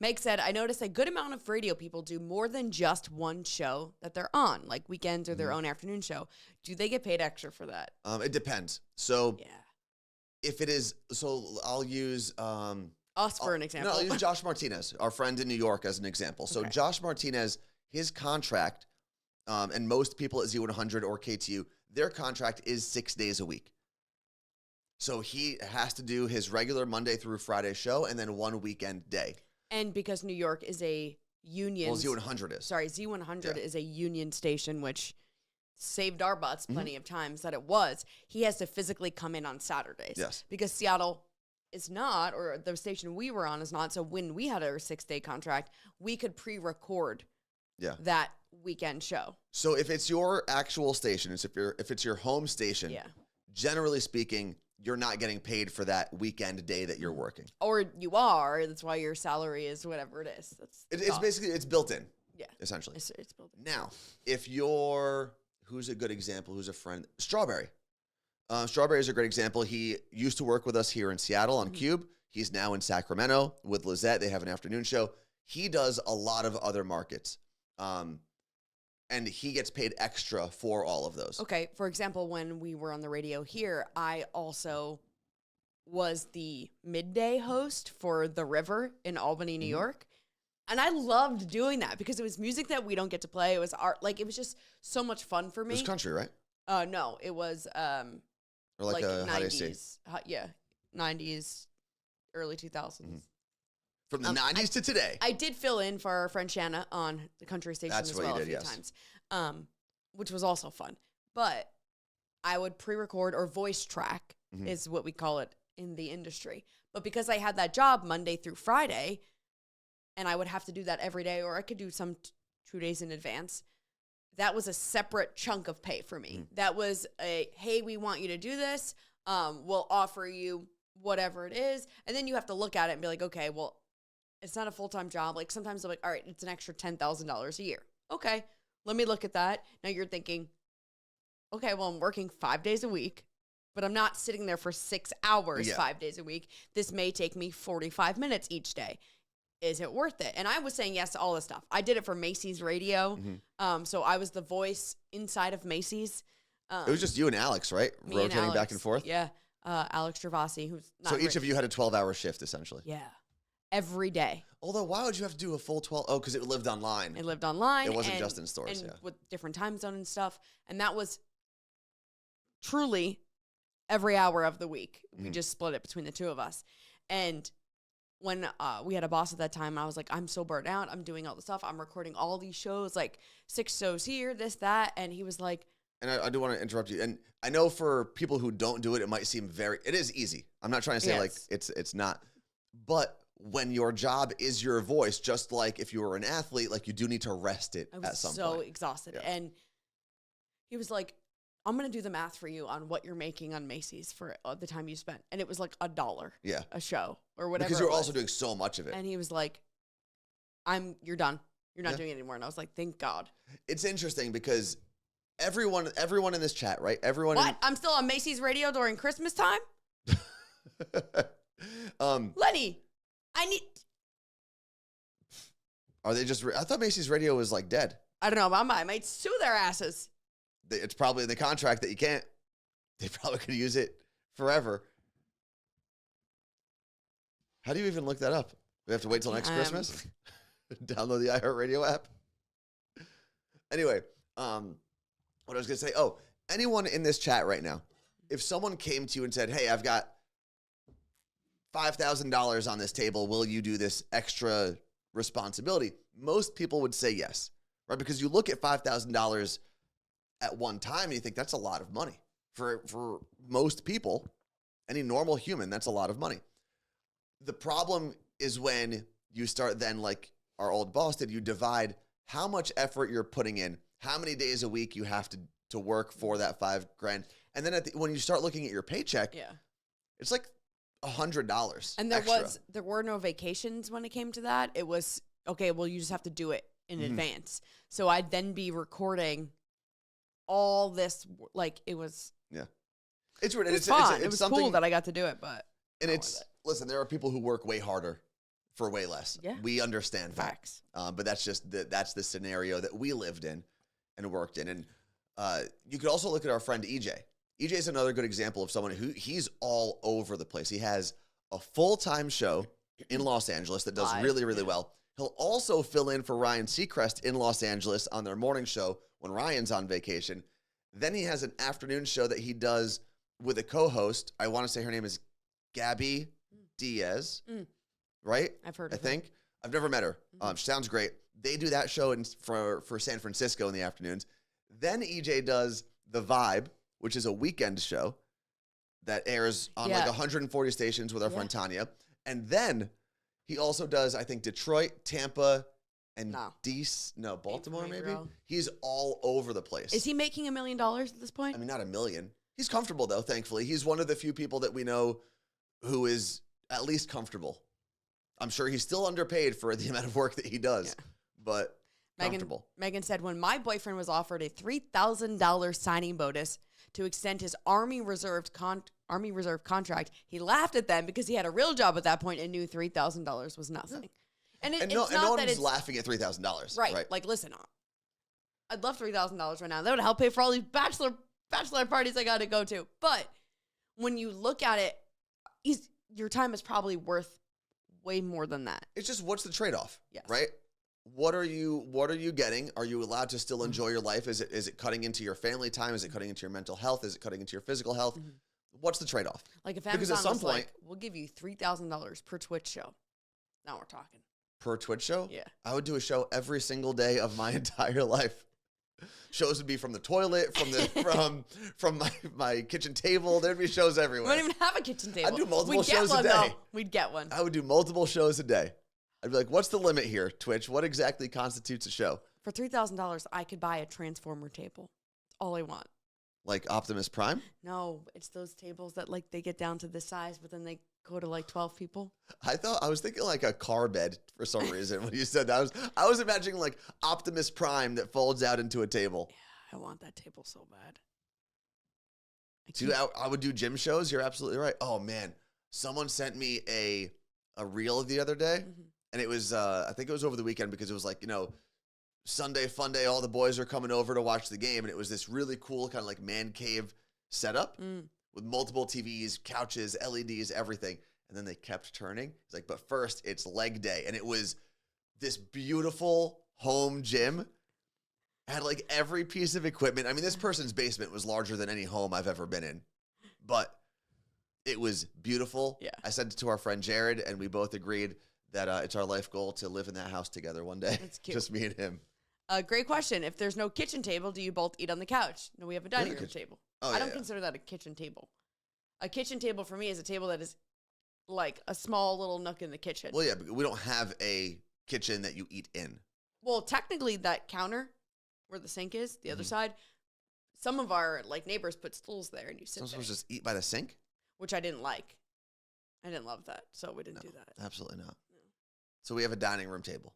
Meg said, I noticed a good amount of radio people do more than just one show that they're on, like weekends or their own afternoon show. Do they get paid extra for that? It depends. So if it is, so I'll use... us for an example. No, I'll use Josh Martinez, our friend in New York, as an example. So Josh Martinez, his contract, and most people at Z100 or KTU, their contract is 6 days a week. So he has to do his regular Monday through Friday show and then one weekend day. And because New York is a union... Well, Z100 is. Sorry, Z100 is a union station, which saved our butts plenty of times that it was. He has to physically come in on Saturdays. Yes. Because Seattle is not, or the station we were on is not. So when we had our 6-day contract, we could pre-record that weekend show. So if it's your actual station, if it's your home station, generally speaking, you're not getting paid for that weekend day that you're working. Or you are. That's why your salary is whatever it is. It's basically, it's built in. Yeah. Essentially. It's built in. Now, if you're, who's a good example? Who's a friend? Strawberry. Strawberry is a great example. He used to work with us here in Seattle on Cube. He's now in Sacramento with Lizette. They have an afternoon show. He does a lot of other markets. And he gets paid extra for all of those. Okay. For example, when we were on the radio here, I also was the midday host for The River in Albany, New York. And I loved doing that because it was music that we don't get to play. It was art. Like, it was just so much fun for me. It was country, right? No, it was or like a 90s. 90s, early 2000s. From the 90s to today. I did fill in for our friend Shanna on the country station as well a few times, which was also fun. But I would pre-record or voice track is what we call it in the industry. But because I had that job Monday through Friday, and I would have to do that every day, or I could do some 2 days in advance, that was a separate chunk of pay for me. That was a, hey, we want you to do this. We'll offer you whatever it is. And then you have to look at it and be like, okay, well, it's not a full-time job. Like, sometimes I'm like, all right, it's an extra $10,000 a year. Okay, let me look at that. Now you're thinking, okay, well, I'm working 5 days a week, but I'm not sitting there for 6 hours 5 days a week. This may take me 45 minutes each day. Is it worth it? And I was saying yes to all this stuff. I did it for Macy's Radio. So I was the voice inside of Macy's. It was just you and Alex, right? Rotating back and forth? Yeah. Alex Travassi, who's not So each of you had a 12-hour shift, essentially? Yeah. Every day. Although, why would you have to do a full 12? Oh, because it lived online. It lived online. It wasn't just in stores, and with different time zone and stuff. And that was truly every hour of the week. We just split it between the two of us. And when we had a boss at that time, I was like, I'm so burnt out. I'm doing all the stuff. I'm recording all these shows, like 6 shows here, this, that. And he was like... And I do want to interrupt you. And I know for people who don't do it, it might seem it is easy. I'm not trying to say like it's not. But when your job is your voice, just like if you were an athlete, like you do need to rest it at some point. I was so exhausted. Yeah. And he was like, I'm going to do the math for you on what you're making on Macy's for the time you spent. And it was like $1 a show or whatever. Because you're also doing so much of it. And he was like, you're done. You're not doing it anymore. And I was like, thank God. It's interesting because everyone in this chat, right? I'm still on Macy's Radio during Christmas time? Lenny, Are they just... I thought Macy's Radio was like dead. I don't know. I might sue their asses. It's probably in the contract that you can't. They probably could use it forever. How do you even look that up? We have to wait till next Christmas? Download the iHeartRadio app? Anyway, what I was going to say, anyone in this chat right now, if someone came to you and said, hey, I've got $5,000 on this table, will you do this extra responsibility? Most people would say yes, right? Because you look at $5,000 at one time and you think that's a lot of money. For most people, any normal human, that's a lot of money. The problem is when you start then, like our old boss did, you divide how much effort you're putting in, how many days a week you have to work for that $5,000. And then when you start looking at your paycheck, it's like $100. And there were no vacations when it came to that. It was, okay, well, you just have to do it in advance. So I'd then be recording all this, like it was. Yeah. It's weird. It was fun. It was cool that I got to do it, but. And listen, there are people who work way harder for way less. Yeah. We understand facts. But that's just that's the scenario that we lived in and worked in. And you could also look at our friend EJ. EJ is another good example of someone who he's all over the place. He has a full-time show in Los Angeles that does really, really well. He'll also fill in for Ryan Seacrest in Los Angeles on their morning show when Ryan's on vacation. Then he has an afternoon show that he does with a co-host. I want to say her name is Gabby Diaz, right? I've heard of her. I've never met her. She sounds great. They do that show for San Francisco in the afternoons. Then EJ does The Vibe, which is a weekend show that airs on like 140 stations with our friend Tanya. And then he also does, I think, Detroit, Tampa, and Baltimore maybe. He's all over the place. Is he making $1 million at this point? I mean, not $1 million. He's comfortable though, thankfully. He's one of the few people that we know who is at least comfortable. I'm sure he's still underpaid for the amount of work that he does, but comfortable. Megan said, when my boyfriend was offered a $3,000 signing bonus to extend his Army Reserve contract, he laughed at them because he had a real job at that point and knew $3,000 was nothing. Yeah. And no one's laughing at $3,000. Right. Like, listen, I'd love $3,000 right now. That would help pay for all these bachelor parties I got to go to. But when you look at it, your time is probably worth way more than that. It's just, what's the trade-off? Yes. Right? What are you getting? Are you allowed to still enjoy your life? Is it cutting into your family time? Is it cutting into your mental health? Is it cutting into your physical health? Mm-hmm. What's the trade-off? Like if Amazon was like, we'll give you $3,000 per Twitch show. Now we're talking. Per Twitch show? Yeah. I would do a show every single day of my entire life. Shows would be from the toilet, from my kitchen table. There'd be shows everywhere. We don't even have a kitchen table. I'd do multiple shows a day. We'd get one. I would do multiple shows a day. I'd be like, what's the limit here, Twitch? What exactly constitutes a show? For $3,000, I could buy a Transformer table. That's all I want. Like Optimus Prime? No, it's those tables that like they get down to this size, but then they go to like 12 people. I was thinking like a car bed for some reason when you said that. I was imagining like Optimus Prime that folds out into a table. Yeah, I want that table so bad. Dude, I would do gym shows. You're absolutely right. Oh man, someone sent me a reel the other day, and it was I think it was over the weekend because it was like, Sunday fun day. All the boys are coming over to watch the game, and it was this really cool kind of like man cave setup with multiple TVs, couches, LEDs, everything. And then they kept turning. It's like, but first it's leg day, and it was this beautiful home gym. Had like every piece of equipment. I mean, this person's basement was larger than any home I've ever been in, but it was beautiful. Yeah. I sent it to our friend Jared, and we both agreed that it's our life goal to live in that house together one day. That's cute. Just me and him. Great question. If there's no kitchen table, do you both eat on the couch? No, we have a dining room table. Oh, I don't consider that a kitchen table. A kitchen table for me is a table that is like a small little nook in the kitchen. Well, yeah, but we don't have a kitchen that you eat in. Well, technically that counter where the sink is, the other side, some of our like neighbors put stools there and you sit there. Some just eat by the sink? Which I didn't like. I didn't love that, so we didn't do that. Absolutely not. No. So we have a dining room table.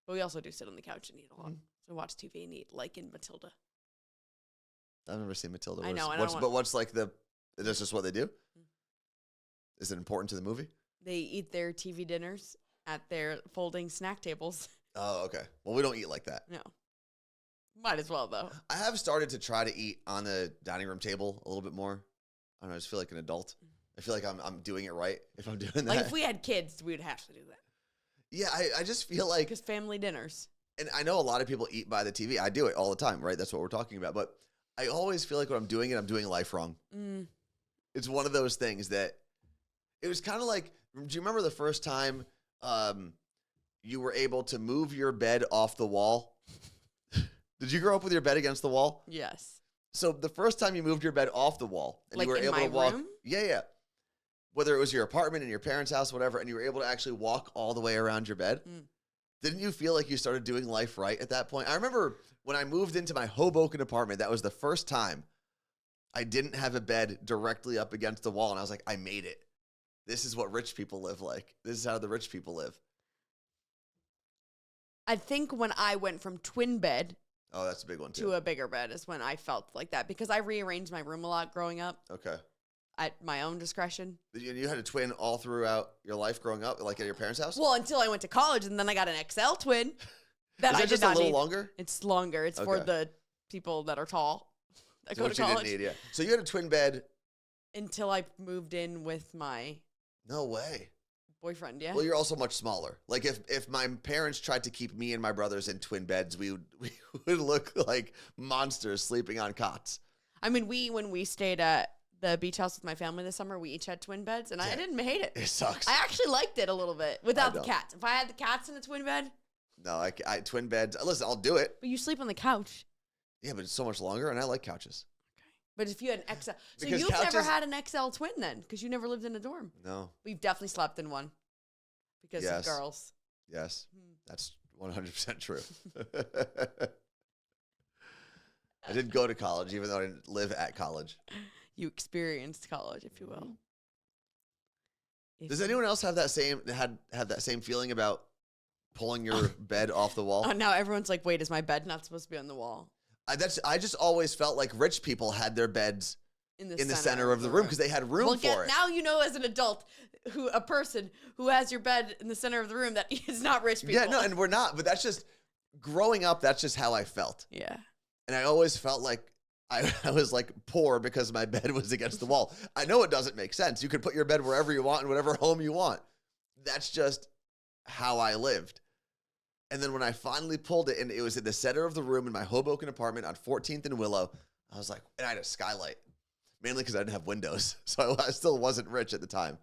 But we also do sit on the couch and eat a lot. So watch TV and eat, like in Matilda. I've never seen Matilda. I know. But what's like that's just what they do? Is it important to the movie? They eat their TV dinners at their folding snack tables. Oh, okay. Well, we don't eat like that. No. Might as well, though. I have started to try to eat on the dining room table a little bit more. I don't know. I just feel like an adult I feel like I'm doing it right if I'm doing that. Like if we had kids, we'd have to do that. Yeah, I just feel like, Because family dinners. and I know a lot of people eat by the TV. I do it all the time, right? That's what we're talking about. But I always feel like when I'm doing it, I'm doing life wrong. It's one of those things that it was kind of like, do you remember the first time you were able to move your bed off the wall? Did you grow up with your bed against the wall? Yes. So the first time you moved your bed off the wall and Like you were in able my to walk, room? yeah. Whether it was your apartment in your parents' house, whatever, and you were able to actually walk all the way around your bed, didn't you feel like you started doing life right at that point? I remember when I moved into my Hoboken apartment, that was the first time I didn't have a bed directly up against the wall, and I was like, I made it. This is what rich people live like. This is how the rich people live. I think when I went from twin bed Oh, that's a big one, too. to a bigger bed is when I felt like that because I rearranged my room a lot growing up Okay. at my own discretion. You had a twin all throughout your life growing up, like at your parents' house? Well, until I went to college and then I got an XL twin. That Is I it did just a not little need. longer? It's longer. It's for Okay. the people that are tall that So go what to you college. didn't need, yeah. So you had a twin bed. Until I moved in with my No way. boyfriend, yeah. Well, you're also much smaller. Like if my parents tried to keep me and my brothers in twin beds, we would look like monsters sleeping on cots. I mean, when we stayed at the beach house with my family this summer, we each had twin beds, and I didn't hate it. It sucks. I actually liked it a little bit without the don't. cats. If I had the cats in a twin bed, No, I twin beds. Listen, I'll do it. but you sleep on the couch. Yeah, but it's so much longer, and I like couches. But if you had an XL, so Because you've never couches- had an XL twin then, because you never lived in a dorm. No. We've definitely slept in one because Yes. of girls. Yes, that's 100% true. I did go to college, even though I didn't live at college. You experienced college, if you will. Does anyone else have that same feeling about pulling your bed off the wall? Oh, now everyone's like, "Wait, is my bed not supposed to be on the wall?" I just always felt like rich people had their beds In in the center of the room because they had room for it. Now you know as an adult, a person who has your bed in the center of the room that is not rich people. Yeah, no, and we're not, but that's just growing up. That's just how I felt, Yeah. and I always felt like I was like poor because my bed was against the wall. I know it doesn't make sense. You could put your bed wherever you want in whatever home you want. That's just how I lived. And then when I finally pulled it, and it was in the center of the room in my Hoboken apartment on 14th and Willow, I was like, and I had a skylight, mainly because I didn't have windows, so I still wasn't rich at the time.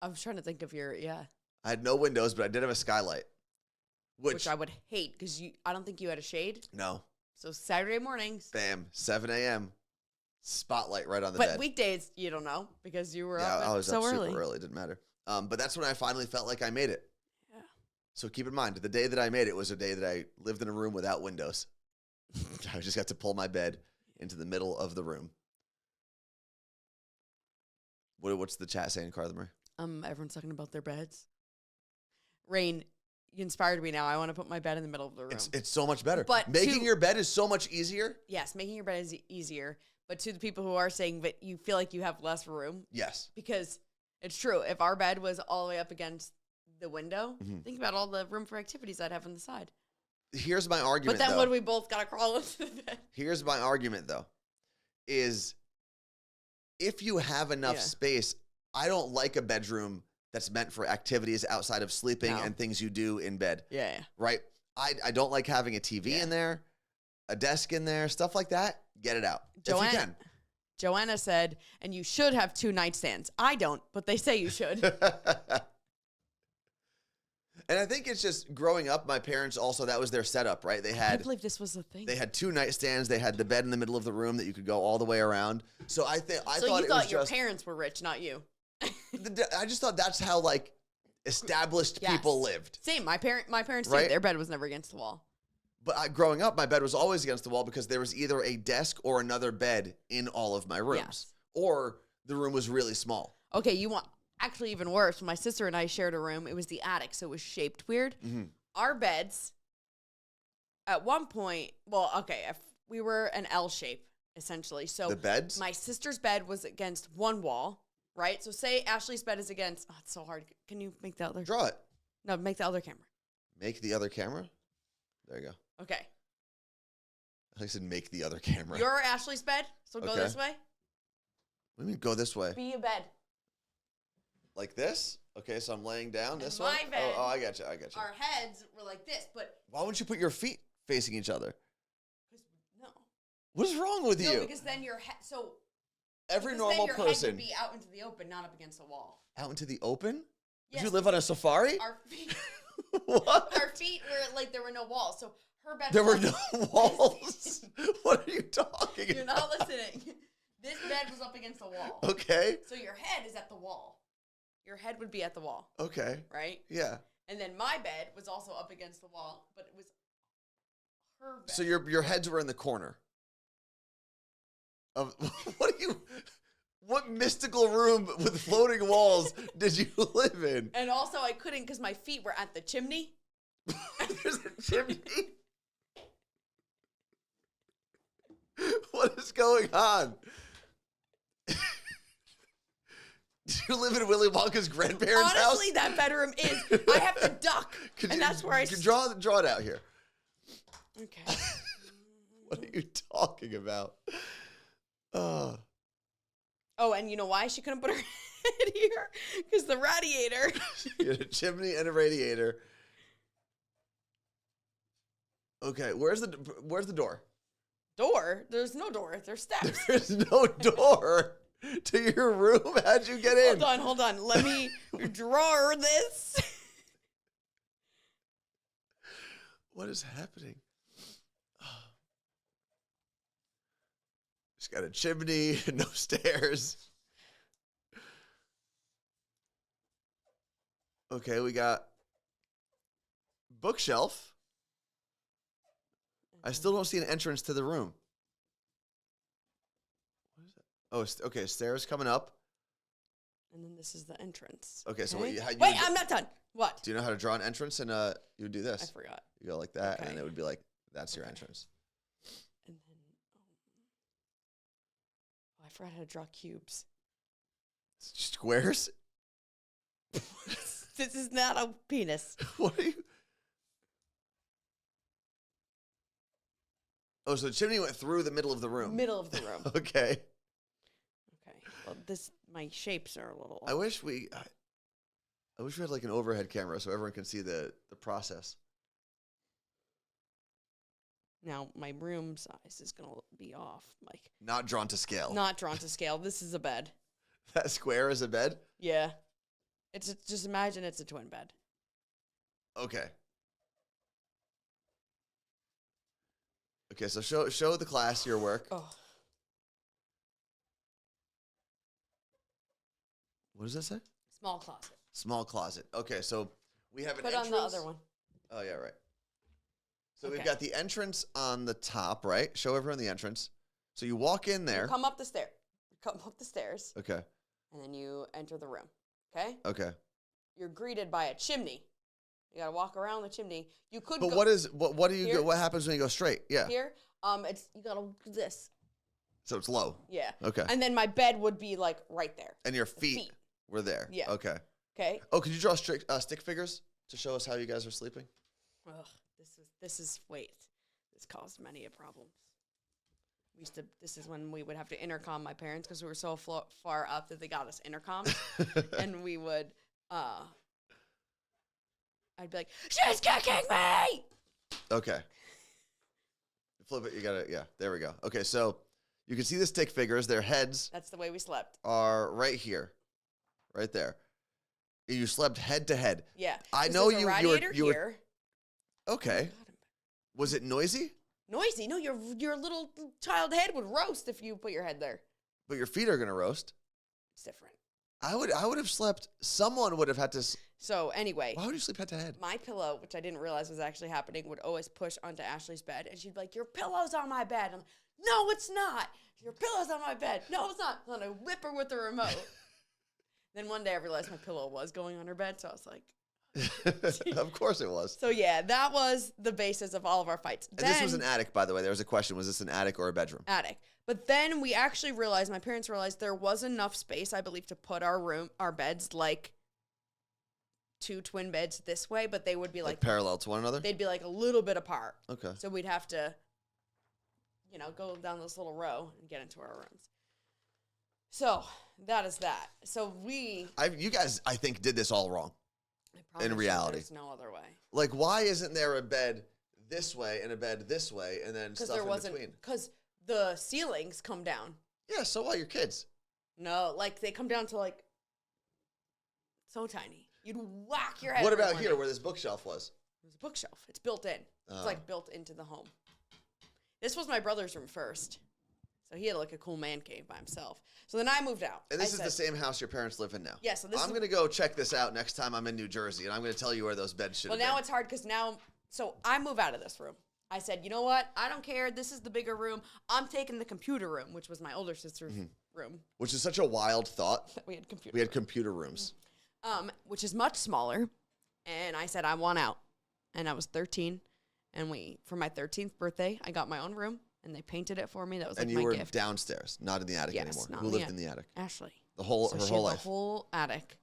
I was trying to think of I had no windows, but I did have a skylight, which I would hate because I don't think you had a shade. No. So Saturday mornings. Bam, 7 a.m., spotlight right on the But bed. weekdays, you don't know because you were Yeah, up I was so up early. super early. It didn't matter. But that's when I finally felt like I made it. Yeah. So keep in mind, the day that I made it was a day that I lived in a room without windows. I just got to pull my bed into the middle of the room. What's the chat saying, Carthamar? Everyone's talking about their beds. Rain, you inspired me now. I want to put my bed in the middle of the room. It's so much better. But making your bed is so much easier. Yes, making your bed is easier. But to the people who are saying that you feel like you have less room, Yes. because it's true. If our bed was all the way up against the window, Mm-hmm. think about all the room for activities I'd have on the side. Here's my argument, But then though. would we both got to crawl into the bed? Here's my argument, though, is if you have enough Yeah. space, I don't like a bedroom that's meant for activities outside of sleeping No. and things you do in bed, Yeah. right? I don't like having a TV Yeah. in there, a desk in there, stuff like that. Get it out if you can. Joanna said, and you should have 2 nightstands. I don't, but they say you should. And I think it's just growing up, my parents also, that was their setup, right? I can't believe this was a thing. They had 2 nightstands. They had the bed in the middle of the room that you could go all the way around. So I so thought you it thought was your just, parents were rich, not you. I just thought that's how like established Yes. people lived. Same. My parents Right? too. Their bed was never against the wall. But growing up, my bed was always against the wall because there was either a desk or another bed in all of my rooms. Yes. Or the room was really small. Okay, you want actually even worse. When my sister and I shared a room, it was the attic, so it was shaped weird. Mm-hmm. Our beds, at one point, well, okay, if we were an L shape essentially. So The beds? my sister's bed was against one wall, right? So say Ashley's bed is against. Oh, it's so hard. Can you make the other? Draw it. No, make the other camera. Make the other camera. There you go. Okay, I said make the other camera. you're Ashley's bed. So go Okay. this way. What do you mean go this way? Be a bed. Like this? Okay, so I'm laying down this my way. bed, Oh, I got you. Our heads were like this, but Why wouldn't you put your feet facing each other? no. What is wrong with you? No, because then your head. So Every because normal then your person head would be out into the open, not up against the wall. out into the open. Yes, Did you live on a safari? Our feet. What? Our feet were like there were no walls, so her bed. There were was no walls. What are you talking You're about? not listening. This bed was up against the wall. Okay. So your head is at the wall. Your head would be at the wall. Okay. Right? Yeah. And then my bed was also up against the wall, but it was her bed. So your heads were in the corner. Of what mystical room with floating walls did you live in? And also I couldn't because my feet were at the chimney. There's a chimney. What is going on? Did you live in Willy Wonka's grandparents' house? Honestly, that bedroom is. I have to duck, that's where I. Draw it out here. Okay. What are you talking about? Oh, and you know why she couldn't put her head here? Because the radiator. You had a chimney and a radiator. Okay, where's the door? Door? There's no door. There's steps. There's no door to your room. How'd you get in? Hold on. Let me draw this. What is happening? She's got a chimney, no stairs. Okay, we got bookshelf. I still don't see an entrance to the room. What is that? Oh, okay, stairs coming up. And then this is the entrance. Okay, so Wait, you I'm not done. What? Do you know how to draw an entrance? And you would do this. I forgot. You go like that, Okay. and it would be like, that's your entrance. And then, I forgot how to draw cubes. Squares? This is not a penis. What are you? Oh, so the chimney went through the middle of the room. Middle of the room. Okay. Okay. Well, my shapes are a little off. I wish we had like an overhead camera so everyone can see the process. Now, my room size is going to be off. Like, Not drawn to scale. not drawn to scale. This is a bed. That square is a bed? Yeah. Just imagine it's a twin bed. Okay. Okay, so show the class your work. Oh. What does that say? Small closet. Small closet. Okay, so we have an Put entrance. on the other one. Oh, yeah, right. So we've Okay. got the entrance on the top, right? Show everyone the entrance. So you walk in there. You come up the stair. You come up the stairs, Okay. and then you enter the room. Okay? Okay. You're greeted by a chimney. You got to walk around the chimney. You could But go what do you Here? go, what happens when you go straight? Yeah. here. You got to do this. So it's low. Yeah. Okay. And then my bed would be like right there. And your The feet were there. Yeah. Okay. Okay? Oh, could you draw stick figures to show us how you guys are sleeping? Ugh, this caused many a problems. This is when we would have to intercom my parents because we were so far up that they got us intercom. And we would, I'd be like, she's kicking me! Okay. Flip it. You got it. Yeah. There we go. Okay. So you can see the stick figures. Their heads That's the way we slept. are right here, right there. You slept head to head. Yeah. I 'Cause know there's a radiator you were here. okay. Was it noisy? Noisy. No, your little child head would roast if you put your head there. But your feet are gonna roast. It's different. I would have slept. Someone would have had to. So anyway, Why would you sleep head to head? my pillow, which I didn't realize was actually happening, would always push onto Ashley's bed, and she'd be like, "Your pillow's on my bed." I'm like, "No, it's not. Your pillow's on my bed. No, it's not." And I whip her with the remote. Then one day I realized my pillow was going on her bed, so I was like, Of course it was. so yeah, that was the basis of all of our fights. And this was an attic, by the way. There was a question: was this an attic or a bedroom? Attic. But then we actually realized, my parents realized there was enough space, I believe, to put our beds like 2 twin beds this way, but they would be Like like parallel to one another. they'd be like a little bit apart. Okay. So we'd have to, go down this little row and get into our rooms. So that is that. So You guys, I think, did this all wrong. I promise In reality. there's no other way. Like, why isn't there a bed this way and a bed this way and then stuff in between? Because the ceilings come down. Yeah, so what? You're kids. No, like they come down to like so tiny. You'd whack your head. What about here where this bookshelf was? There's a bookshelf. It's built in. It's like built into the home. This was my brother's room first. So he had like a cool man cave by himself. So then I moved out. And this is the same house your parents live in now. Yeah, so I'm going to go check this out next time I'm in New Jersey, and I'm going to tell you where those beds should have been. Well, now it's hard because so I move out of this room. I said, you know what? I don't care. This is the bigger room. I'm taking the computer room, which was my older sister's room. Which is such a wild thought. We had computer rooms. Which is much smaller. And I said, I want out. And I was 13. And for my 13th birthday, I got my own room. And they painted it for me. That was like my gift. And you were downstairs, not in the attic anymore. Who lived in the attic? Ashley. Her whole life. The whole attic,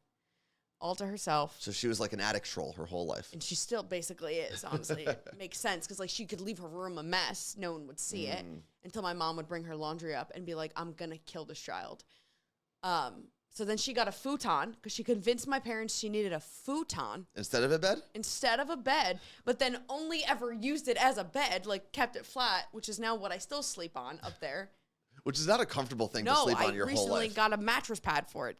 all to herself. So she was like an attic troll her whole life. And she still basically is. Honestly, it makes sense because like she could leave her room a mess, no one would see it until my mom would bring her laundry up and be like, "I'm gonna kill this child." So then she got a futon because she convinced my parents she needed a futon. Instead of a bed? Instead of a bed, but then only ever used it as a bed, like kept it flat, which is now what I still sleep on up there. Which is not a comfortable thing to sleep on your whole life. No, I recently got a mattress pad for it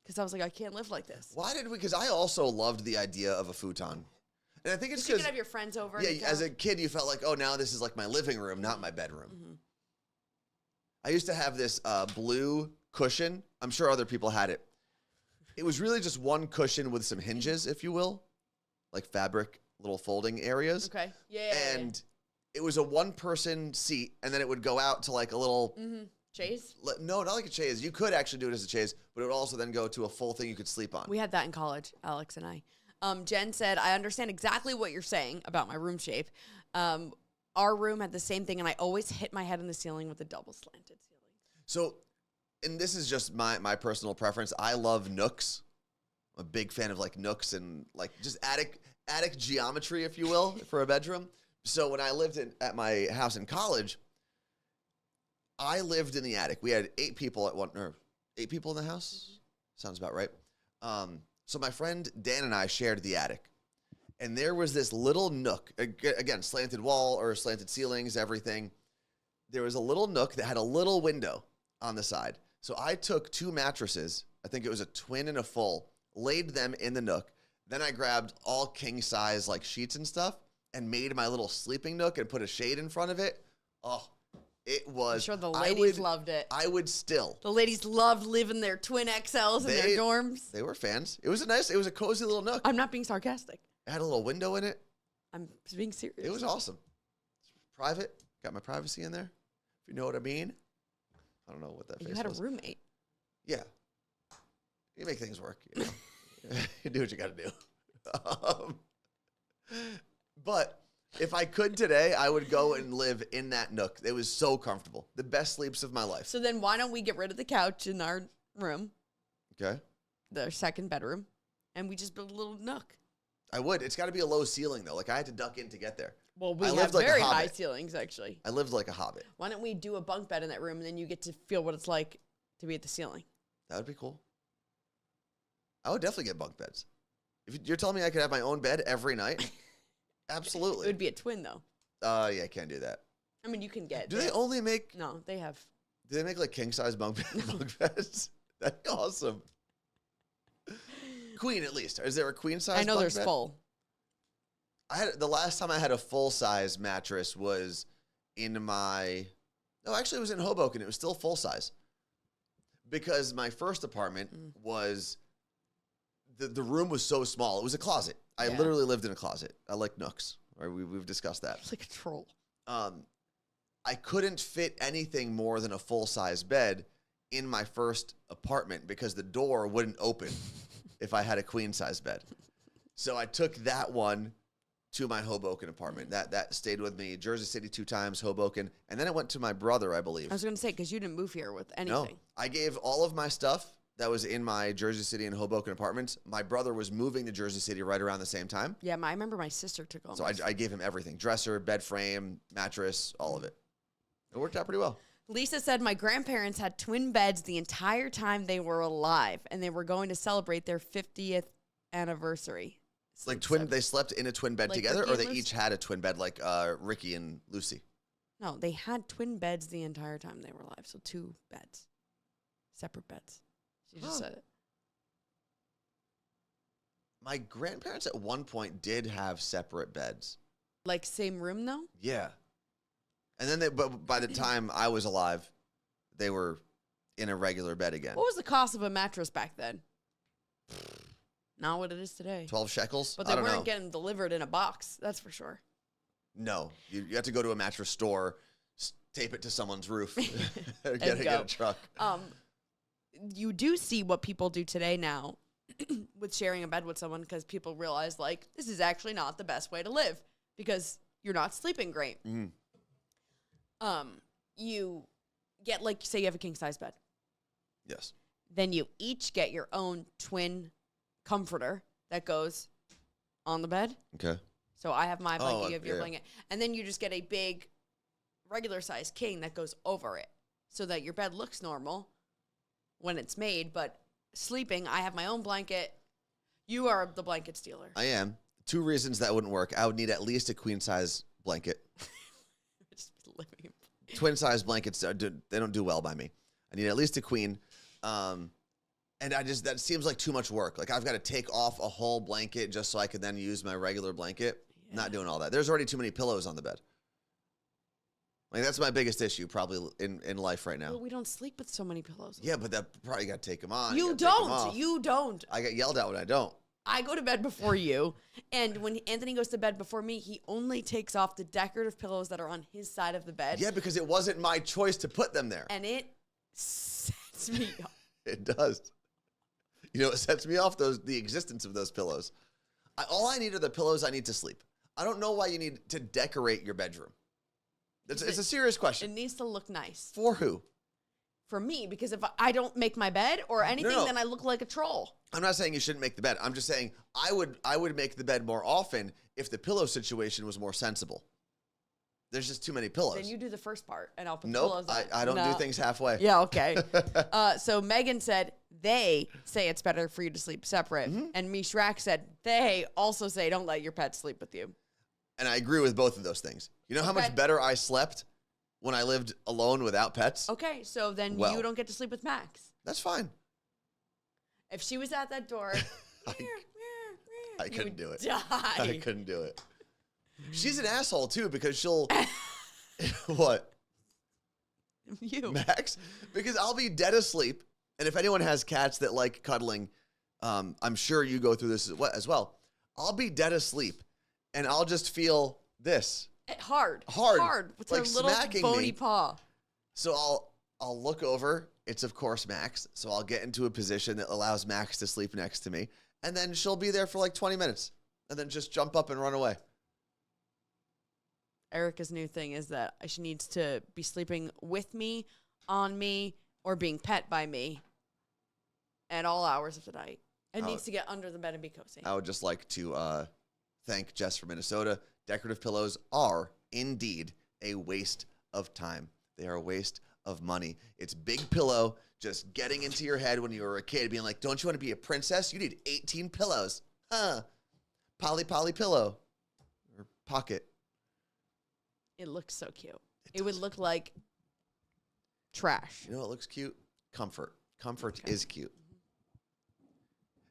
because I was like, I can't live like this. Why did we? Because I also loved the idea of a futon. And I think it's because you could have your friends over. Yeah, as a kid, you felt like, oh, now this is like my living room, not my bedroom. I used to have this blue cushion. I'm sure other people had it. It was really just one cushion with some hinges, if you will, like fabric, little folding areas. Okay. Yeah. And it was a one-person seat, and then it would go out to like a little... chaise? No, not like a chaise. You could actually do it as a chaise, but it would also then go to a full thing you could sleep on. We had that in college, Alex and I. Jen said, I understand exactly what you're saying about my room shape. Our room had the same thing, and I always hit my head in the ceiling with a double slanted ceiling. So, and this is just my personal preference. I love nooks. I'm a big fan of like nooks and like just attic geometry, if you will, for a bedroom. So when I lived at my house in college, I lived in the attic. We had 8 people in the house. Sounds about right. So my friend Dan and I shared the attic. And there was this little nook, again, slanted wall or slanted ceilings, everything. There was a little nook that had a little window on the side. So I took 2 mattresses, I think it was a twin and a full, laid them in the nook. Then I grabbed all king size like sheets and stuff and made my little sleeping nook and put a shade in front of it. Oh, it was. I'm sure the ladies loved it. I would still. The ladies loved living their twin XLs in their dorms. They were fans. It was a cozy little nook. I'm not being sarcastic. It had a little window in it. I'm being serious. It was awesome. Private. Got my privacy in there. If you know what I mean. I don't know what that face was. You had a roommate. Yeah. You make things work, you know. You do what you got to do. But if I could today, I would go and live in that nook. It was so comfortable. The best sleeps of my life. So then why don't we get rid of the couch in our room? Okay. The second bedroom. And we just build a little nook. I would. It's got to be a low ceiling, though. Like, I had to duck in to get there. Well, we have very high ceilings, actually. I lived like a hobbit. Why don't we do a bunk bed in that room, and then you get to feel what it's like to be at the ceiling? That would be cool. I would definitely get bunk beds. If you're telling me I could have my own bed every night, absolutely. It would be a twin, though. Yeah, I can't do that. I mean, you can get... Do they only make... No, they have... Do they make, like, king-size bunk beds? That'd be awesome. Queen, at least. Is there a queen-size bunk bed? I know there's full. The last time I had a full-size mattress was in my... No, actually, it was in Hoboken. It was still full-size. Because my first apartment was... The room was so small. It was a closet. I literally lived in a closet. I like nooks. Right? We've discussed that. It's like a troll. I couldn't fit anything more than a full-size bed in my first apartment because the door wouldn't open if I had a queen-size bed. So I took that one to my Hoboken apartment. That stayed with me. Jersey City 2 times, Hoboken. And then I went to my brother, I believe. I was going to say, because you didn't move here with anything. No. I gave all of my stuff that was in my Jersey City and Hoboken apartments. My brother was moving to Jersey City right around the same time. Yeah, I remember my sister took all So I gave him everything. Dresser, bed frame, mattress, all of it. It worked out pretty well. Lisa said, my grandparents had twin beds the entire time they were alive, and they were going to celebrate their 50th anniversary. Like twin, they slept in a twin bed Like together, Ricky or and they Lucy? each had a twin bed, like Ricky and Lucy. No, they had twin beds the entire time they were alive. So 2 beds. Separate beds. She just said it. My grandparents at one point did have separate beds. Like same room, though? Yeah. And then but by the time I was alive, they were in a regular bed again. What was the cost of a mattress back then? Not what it is today. 12 shekels? But they I don't weren't know. getting delivered in a box. That's for sure. No. You have to go to a mattress store, tape it to someone's roof, And get go. a truck. You do see what people do today now with sharing a bed with someone because people realize, like, this is actually not the best way to live because you're not sleeping great. Mm. You get, like, say you have a king-size bed. Yes. Then you each get your own twin comforter that goes on the bed. Okay. So I have my blanket, you have your yeah. blanket. And then you just get a big regular-sized king that goes over it so that your bed looks normal when it's made, but sleeping, I have my own blanket. You are the blanket stealer. I am. 2 reasons that wouldn't work. I would need at least a queen-size blanket. Just living. Twin-size blankets, they don't do well by me. I need at least a queen. And that seems like too much work. Like, I've got to take off a whole blanket just so I can then use my regular blanket. Yeah. Not doing all that. There's already too many pillows on the bed. Like, that's my biggest issue probably in life right now. Well, we don't sleep with so many pillows. Yeah, but that probably got to take them on. You gotta take 'em don't. off. You don't. I get yelled at when I don't. I go to bed before you, and when Anthony goes to bed before me, he only takes off the decorative pillows that are on his side of the bed. Yeah, because it wasn't my choice to put them there. And it sets me off. It does. You know, it sets me off the existence of those pillows. All I need are the pillows I need to sleep. I don't know why you need to decorate your bedroom. It's a serious It question. needs to look nice. For who? For me, because if I don't make my bed or anything, No. then I look like a troll. I'm not saying you shouldn't make the bed. I'm just saying I would make the bed more often if the pillow situation was more sensible. There's just too many pillows. Then you do the first part, and I'll put Nope, pillows on. I don't No. do things halfway. Yeah, okay. So Megan said they say it's better for you to sleep separate. Mm-hmm. And Mishrak said they also say don't let your pet sleep with you. And I agree with both of those things. You know how Okay. much better I slept when I lived alone without pets? Okay, so then Well. you don't get to sleep with Max. That's fine. If she was at that door, I couldn't do it. Die. I couldn't do it. She's an asshole too because she'll what? You. Max? Because I'll be dead asleep, and if anyone has cats that like cuddling, I'm sure you go through this as well. I'll be dead asleep, and I'll just feel this. Hard. With like her little smacking bony me. paw. So I'll look over. It's of course Max. So I'll get into a position that allows Max to sleep next to me, and then she'll be there for like 20 minutes, and then just jump up and run away. Erica's new thing is that she needs to be sleeping with me, on me, or being pet by me at all hours of the night. And Oh. needs to get under the bed and be cozy. I would just like to thank Jess from Minnesota. Decorative pillows are indeed a waste of time. They are a waste of money. It's big pillow just getting into your head when you were a kid, being like, don't you want to be a princess? You need 18 pillows. Huh. Polly pillow. Or pocket. It looks so cute. It would look like trash. You know what looks cute? Comfort. Comfort Okay. is cute.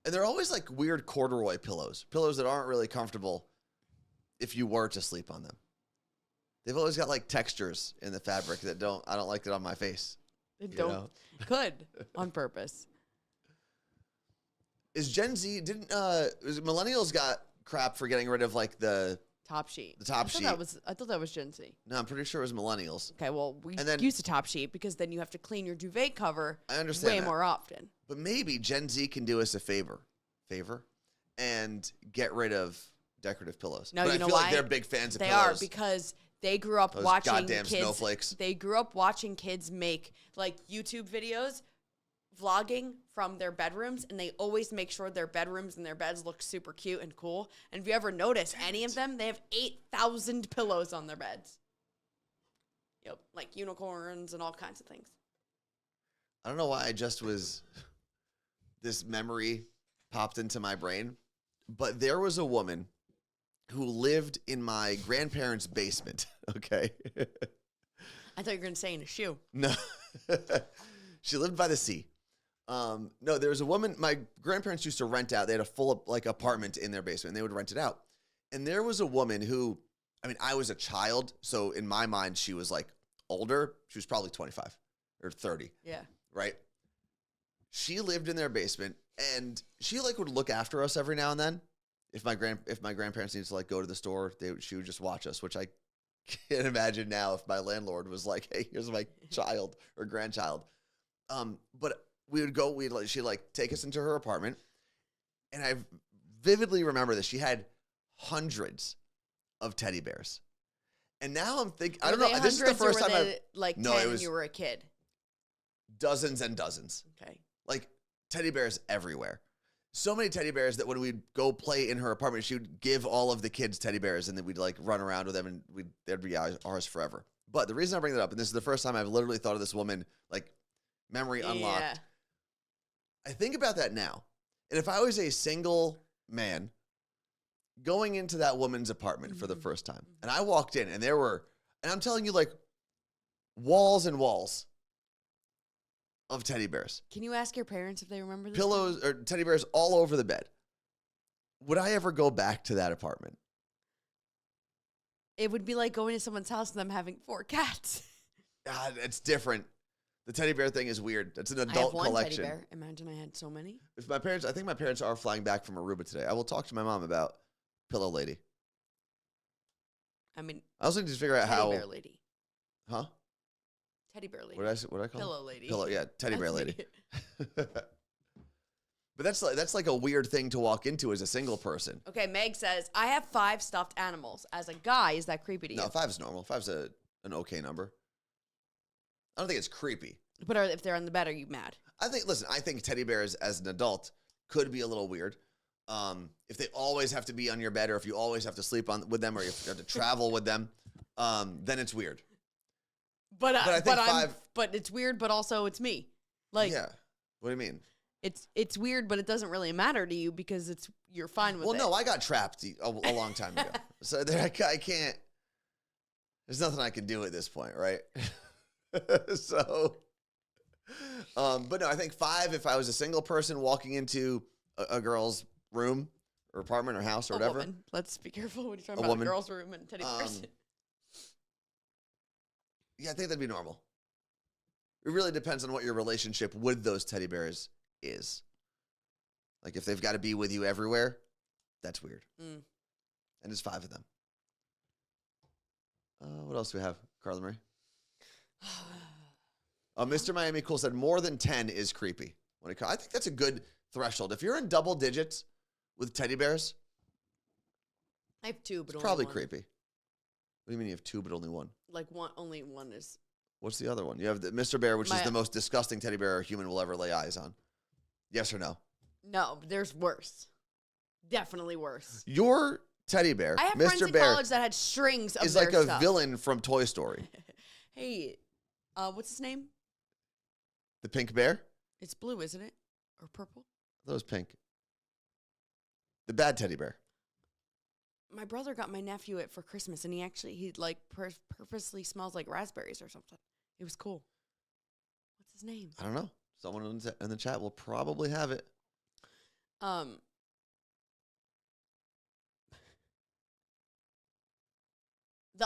And they're always like weird corduroy pillows. Pillows that aren't really comfortable if you were to sleep on them. They've always got like textures in the fabric that I don't like it on my face. It You don't know? could on purpose. Is Gen Z millennials got crap for getting rid of like the Top sheet. The top I thought sheet. I thought that was Gen Z. no, I'm pretty sure it was millennials. Okay, well, we And then- use the top sheet because then you have to clean your duvet cover I understand way that. more often. But maybe Gen Z can do us a favor, and get rid of decorative pillows. No, but you I know feel why? like they're big fans of They pillows. are because they grew up Those watching goddamn kids. snowflakes. They grew up watching kids make like YouTube videos, vlogging from their bedrooms, and they always make sure their bedrooms and their beds look super cute and cool. And if you ever notice any of them, they have 8,000 pillows on their beds. Yep, like unicorns and all kinds of things. I don't know why this memory popped into my brain, but there was a woman who lived in my grandparents' basement, okay? I thought you were going to say in a shoe. No. She lived by the sea. No, there was a woman, my grandparents used to rent out. They had a full like apartment in their basement, and they would rent it out. And there was a woman who, I mean, I was a child, so in my mind, she was like older. She was probably 25 or 30. Yeah. Right? She lived in their basement, and she like would look after us every now and then. If my grandparents needed to like go to the store, she would just watch us, which I can't imagine now if my landlord was like, "Hey, here's my child or grandchild." But we would go. She'd like take us into her apartment, and I vividly remember this. She had hundreds of teddy bears, and now I'm thinking, I don't know. This is the first time I've like no, 10 it was and you were a kid. Dozens and dozens. Okay. Like teddy bears everywhere. So many teddy bears that when we'd go play in her apartment, she would give all of the kids teddy bears, and then we'd like run around with them, and they'd be ours forever. But the reason I bring that up, and this is the first time I've literally thought of this woman, like memory unlocked. Yeah. I think about that now. And if I was a single man going into that woman's apartment for the first time, and I walked in, and there were, and I'm telling you, like walls and walls of teddy bears. Can you ask your parents if they remember this? Pillows or teddy bears all over the bed. Would I ever go back to that apartment? It would be like going to someone's house and them having 4 cats. God, it's different. The teddy bear thing is weird. It's an adult I have one collection. teddy bear. Imagine I had so many. I think my parents are flying back from Aruba today. I will talk to my mom about Pillow Lady. I mean, I also need to figure out teddy how. bear lady. Huh? Teddy bear lady. What did I call Pillow it? lady. Pillow, yeah, teddy bear That's lady. me. But that's like a weird thing to walk into as a single person. Okay, Meg says, I have 5 stuffed animals. As a guy, is that creepy to you? No, 5's normal. 5's an okay number. I don't think it's creepy. But if they're on the bed, are you mad? I think teddy bears as an adult could be a little weird. If they always have to be on your bed, or if you always have to sleep with them, or if you have to travel with them, then it's weird. But I think 5. But it's weird, but also it's me. Like, yeah. What do you mean? It's weird, but it doesn't really matter to you because you're fine with it. Well, no, I got trapped a long time ago, so I can't. There's nothing I can do at this point, right? So, but no, I think 5. If I was a single person walking into a girl's room or apartment or house or whatever. Woman. Let's be careful when you're talking about a girl's room and teddy bears. Yeah, I think that'd be normal. It really depends on what your relationship with those teddy bears is. Like if they've got to be with you everywhere, that's weird. And there's 5 of them. What else do we have, Carla Marie? Mr. Miami Cool said more than 10 is creepy. I think that's a good threshold. If you're in double digits with teddy bears, I have 2, but it's only probably one. creepy. What do you mean you have 2 but only 1? Like only one is. What's the other one? You have the Mr. Bear, which is the most disgusting teddy bear a human will ever lay eyes on. Yes or no? No, there's worse. Definitely worse. Your teddy bear, I have Mr. friends in Bear, college that had strings of is their like a stuff. villain from Toy Story. Hey, what's his name? The pink bear? It's blue, isn't it? Or purple? That was pink. The bad teddy bear. My brother got my nephew it for Christmas, and he like purposely smells like raspberries or something. It was cool. What's his name? I don't know. Someone in the chat will probably have it. The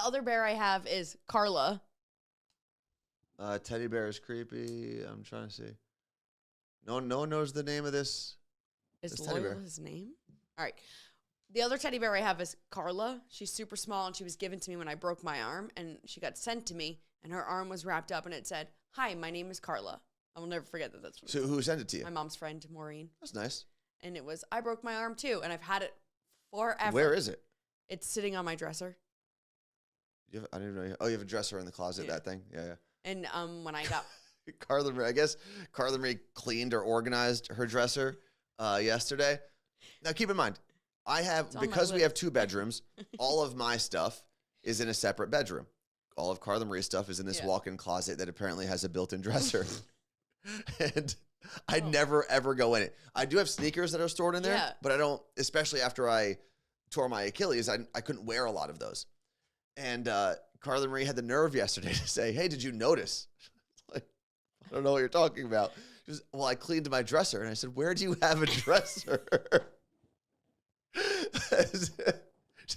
other bear I have is Carla. Teddy bear is creepy. I'm trying to see. No one knows the name of this. Is this teddy bear. Loyal his name? All right. The other teddy bear I have is Carla. She's super small, and she was given to me when I broke my arm, and she got sent to me, and her arm was wrapped up, and it said, "Hi, my name is Carla." I will never forget that. That's what So who sent it to you? my mom's friend, Maureen. That's nice. And it was, I broke my arm too, and I've had it forever. Where is it? It's sitting on my dresser. I didn't even know. Oh, you have a dresser in the closet, Yeah. that thing? Yeah. And when I got... Carla Marie, I guess Carla Marie cleaned or organized her dresser yesterday. Now, keep in mind, because we have 2 bedrooms, all of my stuff is in a separate bedroom. all of Carla Marie's stuff is in this walk-in closet that apparently has a built-in dresser. And I never, ever go in it. I do have sneakers that are stored in there, but I don't, especially after I tore my Achilles, I couldn't wear a lot of those. And Carla Marie had the nerve yesterday to say, hey, did you notice? Like, I don't know what you're talking about. She goes, well, I cleaned my dresser. And I said, where do you have a dresser?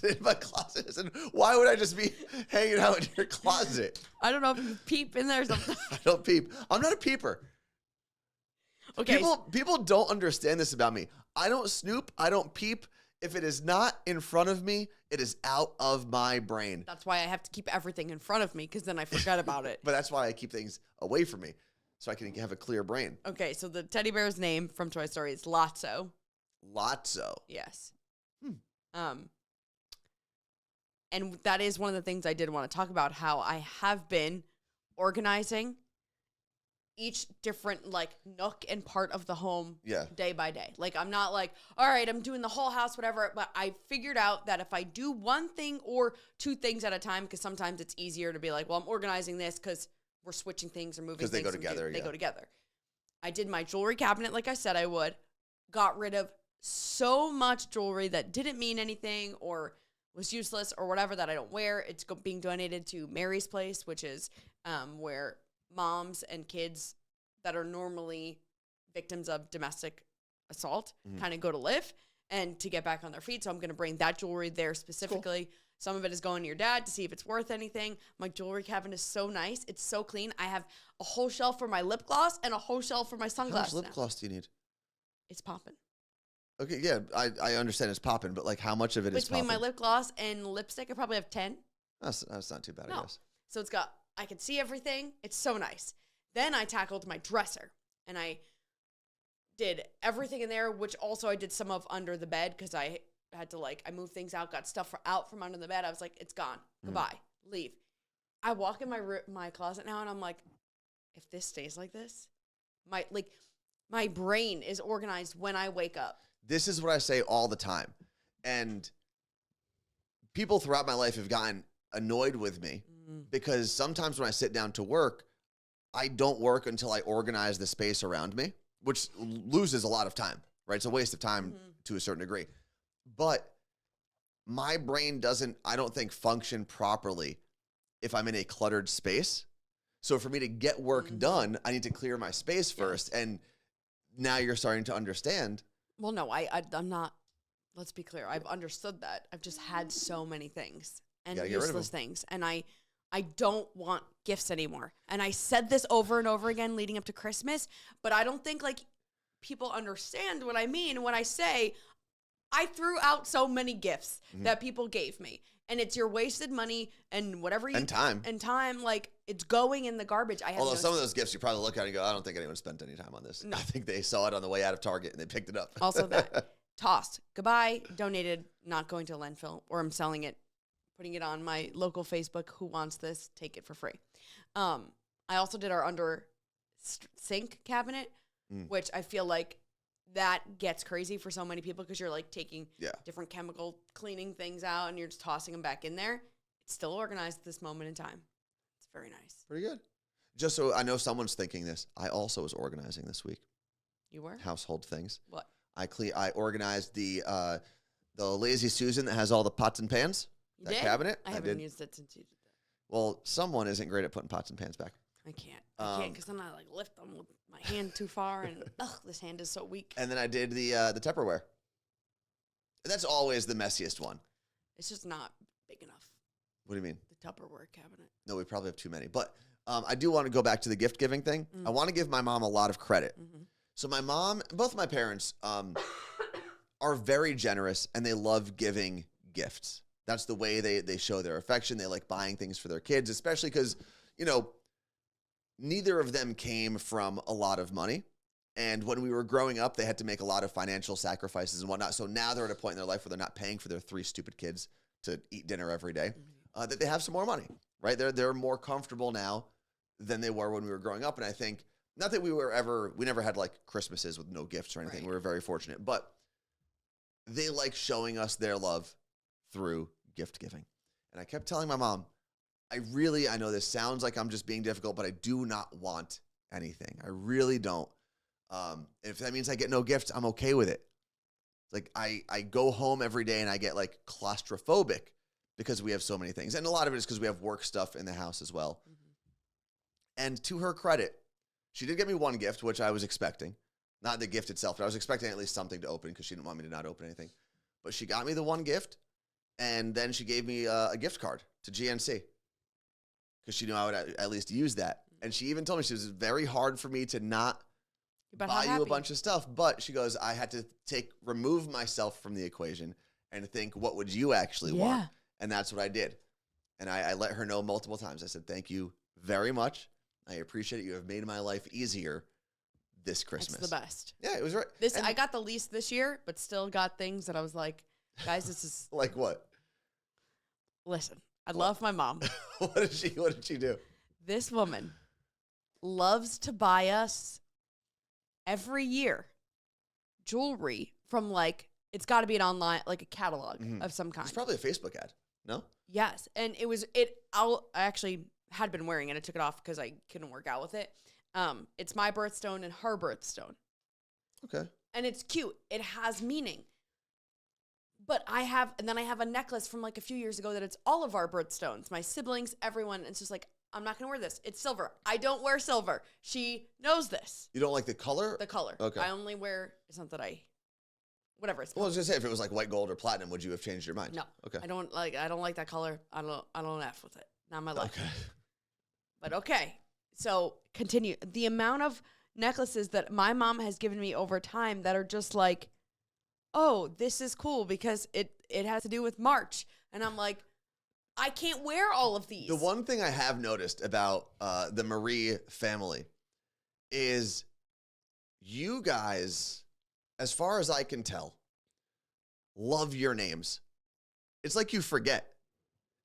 In my closet. I said, why would I just be hanging out in your closet? I don't know if you peep in there or something. I don't peep. I'm not a peeper. Okay. People don't understand this about me. I don't snoop. I don't peep. If it is not in front of me, it is out of my brain. That's why I have to keep everything in front of me, because then I forget about it. But that's why I keep things away from me, so I can have a clear brain. Okay, so the teddy bear's name from Toy Story is Lotso. Lotso. Yes. And that is one of the things I did want to talk about, how I have been organizing each different like nook and part of the home day by day. Like, I'm not like, all right, I'm doing the whole house, whatever. But I figured out that if I do one thing or two things at a time, because sometimes it's easier to be like, well, I'm organizing this because we're switching things or moving things. Because they go together. They go together. I did my jewelry cabinet like I said I would. Got rid of so much jewelry that didn't mean anything or was useless or whatever that I don't wear. It's being donated to Mary's Place, which is where moms and kids that are normally victims of domestic assault kind of go to live and to get back on their feet. So I'm going to bring that jewelry there specifically. Cool. Some of it is going to your dad to see if it's worth anything. My jewelry cabinet is so nice. It's so clean. I have a whole shelf for my lip gloss and a whole shelf for my sunglasses. How much lip gloss do you need? It's popping. Okay, yeah, I understand it's popping, but like how much of it is popping? Between my lip gloss and lipstick, I probably have 10. That's not too bad, I guess. So I can see everything. It's so nice. Then I tackled my dresser, and I did everything in there, which also I did some of under the bed because I had to I moved things out, got stuff out from under the bed. I was like, it's gone. Goodbye. Leave. I walk in my closet now, and I'm like, if this stays like this, my brain is organized when I wake up. This is what I say all the time. And people throughout my life have gotten annoyed with me because sometimes when I sit down to work, I don't work until I organize the space around me, which loses a lot of time, right? It's a waste of time to a certain degree. But my brain doesn't, I don't think, function properly if I'm in a cluttered space. So for me to get work done, I need to clear my space first. And now you're starting to understand. Well, no, I'm not. Let's be clear. I've understood that. I've just had so many things and useless things. And I don't want gifts anymore. And I said this over and over again leading up to Christmas, but I don't think people understand what I mean when I say I threw out so many gifts that people gave me. And it's your wasted money and whatever you... And time. And time, it's going in the garbage. Although some of those gifts you probably look at and go, I don't think anyone spent any time on this. No. I think they saw it on the way out of Target and they picked it up. Also that. Tossed. Goodbye. Donated. Not going to landfill. Or I'm selling it. Putting it on my local Facebook. Who wants this? Take it for free. I also did our under sink cabinet, which I feel like that gets crazy for so many people because you're taking different chemical cleaning things out and you're just tossing them back in there. It's still organized at this moment in time. It's very nice. Pretty good. Just so I know someone's thinking this, I also was organizing this week. You were? Household things. What? I organized the Lazy Susan that has all the pots and pans. You that did? cabinet. I haven't used it since you did that. Well, someone isn't great at putting pots and pans back. I can't because then I lift them with my hand too far and this hand is so weak. And then I did the Tupperware. That's always the messiest one. It's just not big enough. What do you mean? The Tupperware cabinet. No, we probably have too many. But I do want to go back to the gift giving thing. I want to give my mom a lot of credit. So my mom, both my parents are very generous and they love giving gifts. That's the way they show their affection. They like buying things for their kids, especially because, neither of them came from a lot of money. And when we were growing up, they had to make a lot of financial sacrifices and whatnot. So now they're at a point in their life where they're not paying for their 3 stupid kids to eat dinner every day, that they have some more money, right? They're more comfortable now than they were when we were growing up. And I think, not that we never had Christmases with no gifts or anything. Right. We were very fortunate, but they like showing us their love through gift giving. And I kept telling my mom, I know this sounds like I'm just being difficult, but I do not want anything. I really don't. If that means I get no gifts, I'm okay with it. Like I go home every day and I get like claustrophobic because we have so many things. And a lot of it is because we have work stuff in the house as well. Mm-hmm. And to her credit, she did get me one gift, which I was expecting. Not the gift itself, but I was expecting at least something to open because she didn't want me to not open anything. But she got me the one gift, and then she gave me a gift card to GNC because she knew I would at least use that. And she even told me, she was very hard for me to not buy you a bunch of stuff. But she goes, I had to remove myself from the equation and think, what would you actually want? And that's what I did. And I let her know multiple times. I said, thank you very much. I appreciate it. You have made my life easier this Christmas. It's the best. Yeah, it was right. I got the least this year, but still got things that I was like, guys, this is like what? Listen, I love my mom. What did she do? This woman loves to buy us every year jewelry from it's got to be an online, like a catalog of some kind. It's probably a Facebook ad. No? Yes. And I actually had been wearing it. I took it off because I couldn't work out with it. It's my birthstone and her birthstone. Okay. And it's cute. It has meaning. But I have a necklace from like a few years ago that it's all of our birthstones, my siblings, everyone. It's just like, I'm not going to wear this. It's silver. I don't wear silver. She knows this. You don't like the color? The color. Okay. I only wear, it's not that whatever it's called. Well, I was going to say, if it was like white gold or platinum, would you have changed your mind? No. Okay. I don't like that color. I don't F with it. Not in my life. Okay. But okay. So continue. The amount of necklaces that my mom has given me over time that are just like, oh, this is cool because it has to do with March. And I'm like, I can't wear all of these. The one thing I have noticed about the Marie family is you guys, as far as I can tell, love your names. It's like you forget.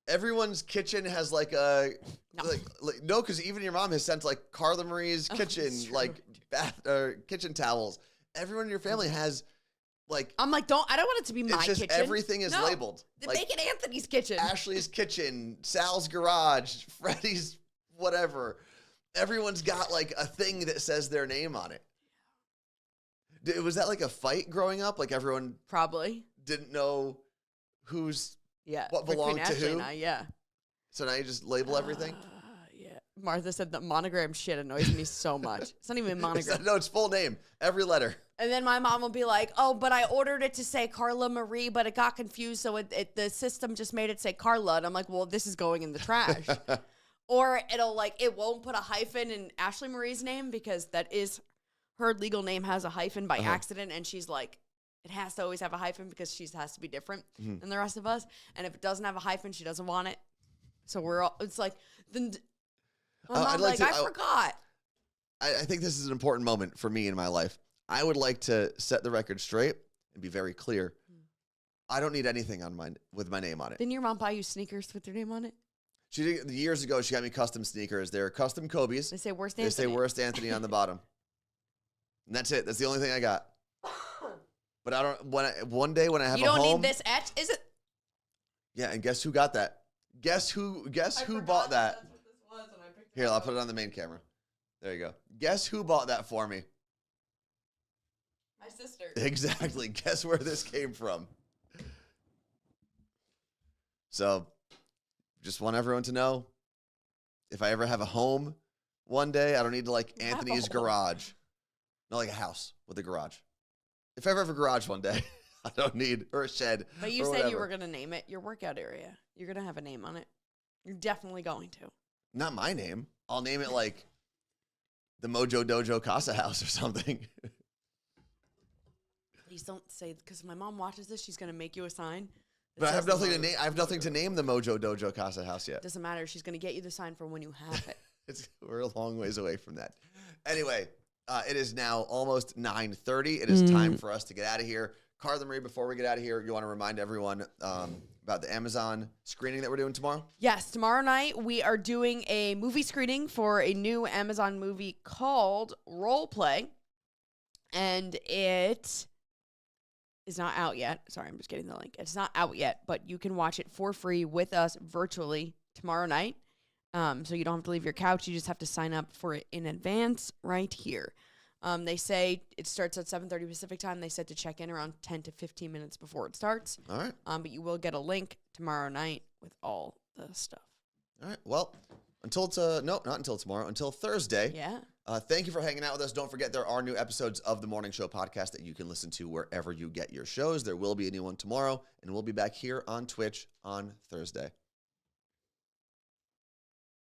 Everyone's kitchen has like a no, because even your mom has sent like Carla Marie's kitchen, like bath or kitchen towels. Everyone in your family has like. I'm like, I don't want it to be my kitchen. Everything is labeled. Like, make it Anthony's kitchen, Ashley's kitchen, Sal's garage, Freddie's whatever. Everyone's got like a thing that says their name on it. Was that like a fight growing up? Like everyone probably didn't know what belonged to who? Yeah. So now you just label everything? Yeah. Martha said that monogram shit annoys me so much. It's not even a monogram. It's full name. Every letter. And then my mom will be like, oh, but I ordered it to say Carla Marie, but it got confused, so the system just made it say Carla. And I'm like, well, this is going in the trash. Or it won't put a hyphen in Ashley Marie's name because that is her legal name has a hyphen by accident. And she's like, it has to always have a hyphen because she has to be different than the rest of us. And if it doesn't have a hyphen, she doesn't want it. So it's like, then my mom's I forgot. I think this is an important moment for me in my life. I would like to set the record straight and be very clear. I don't need anything with my name on it. Didn't your mom buy you sneakers with your name on it? She did, years ago, she got me custom sneakers. They're custom Kobe's. They say Worst Anthony. They say Worst Anthony on the bottom. And that's it. That's the only thing I got. But I don't. One day when I have a home, you don't need this etch, is it? Yeah, and guess who got that? Guess who bought that? That's what this was, and I picked it Here, I'll put it on the main camera. There you go. Guess who bought that for me? My sister. Exactly. Guess where this came from. So, just want everyone to know, if I ever have a home one day, I don't need to like Anthony's garage. Not like a house with a garage. If I ever have a garage one day, I don't need, or a shed. But you said you were going to name it your workout area. You're going to have a name on it. You're definitely going to. Not my name. I'll name it like the Mojo Dojo Casa House or something. Please don't say, because my mom watches this, she's going to make you a sign. But I have nothing to name. I have nothing to name the Mojo Dojo Casa House yet. Doesn't matter. She's going to get you the sign for when you have it. We're a long ways away from that. Anyway. It is now almost 9:30. It is time for us to get out of here. Carla Marie, before we get out of here, you want to remind everyone about the Amazon screening that we're doing tomorrow? Yes, tomorrow night we are doing a movie screening for a new Amazon movie called Role Play. And it is not out yet. Sorry, I'm just getting the link. It's not out yet, but you can watch it for free with us virtually tomorrow night. So you don't have to leave your couch. You just have to sign up for it in advance right here. They say it starts at 7:30 Pacific time. They said to check in around 10 to 15 minutes before it starts. All right. But you will get a link tomorrow night with all the stuff. All right. Well, until not until tomorrow, until Thursday. Yeah. Thank you for hanging out with us. Don't forget there are new episodes of the Morning Show podcast that you can listen to wherever you get your shows. There will be a new one tomorrow, and we'll be back here on Twitch on Thursday.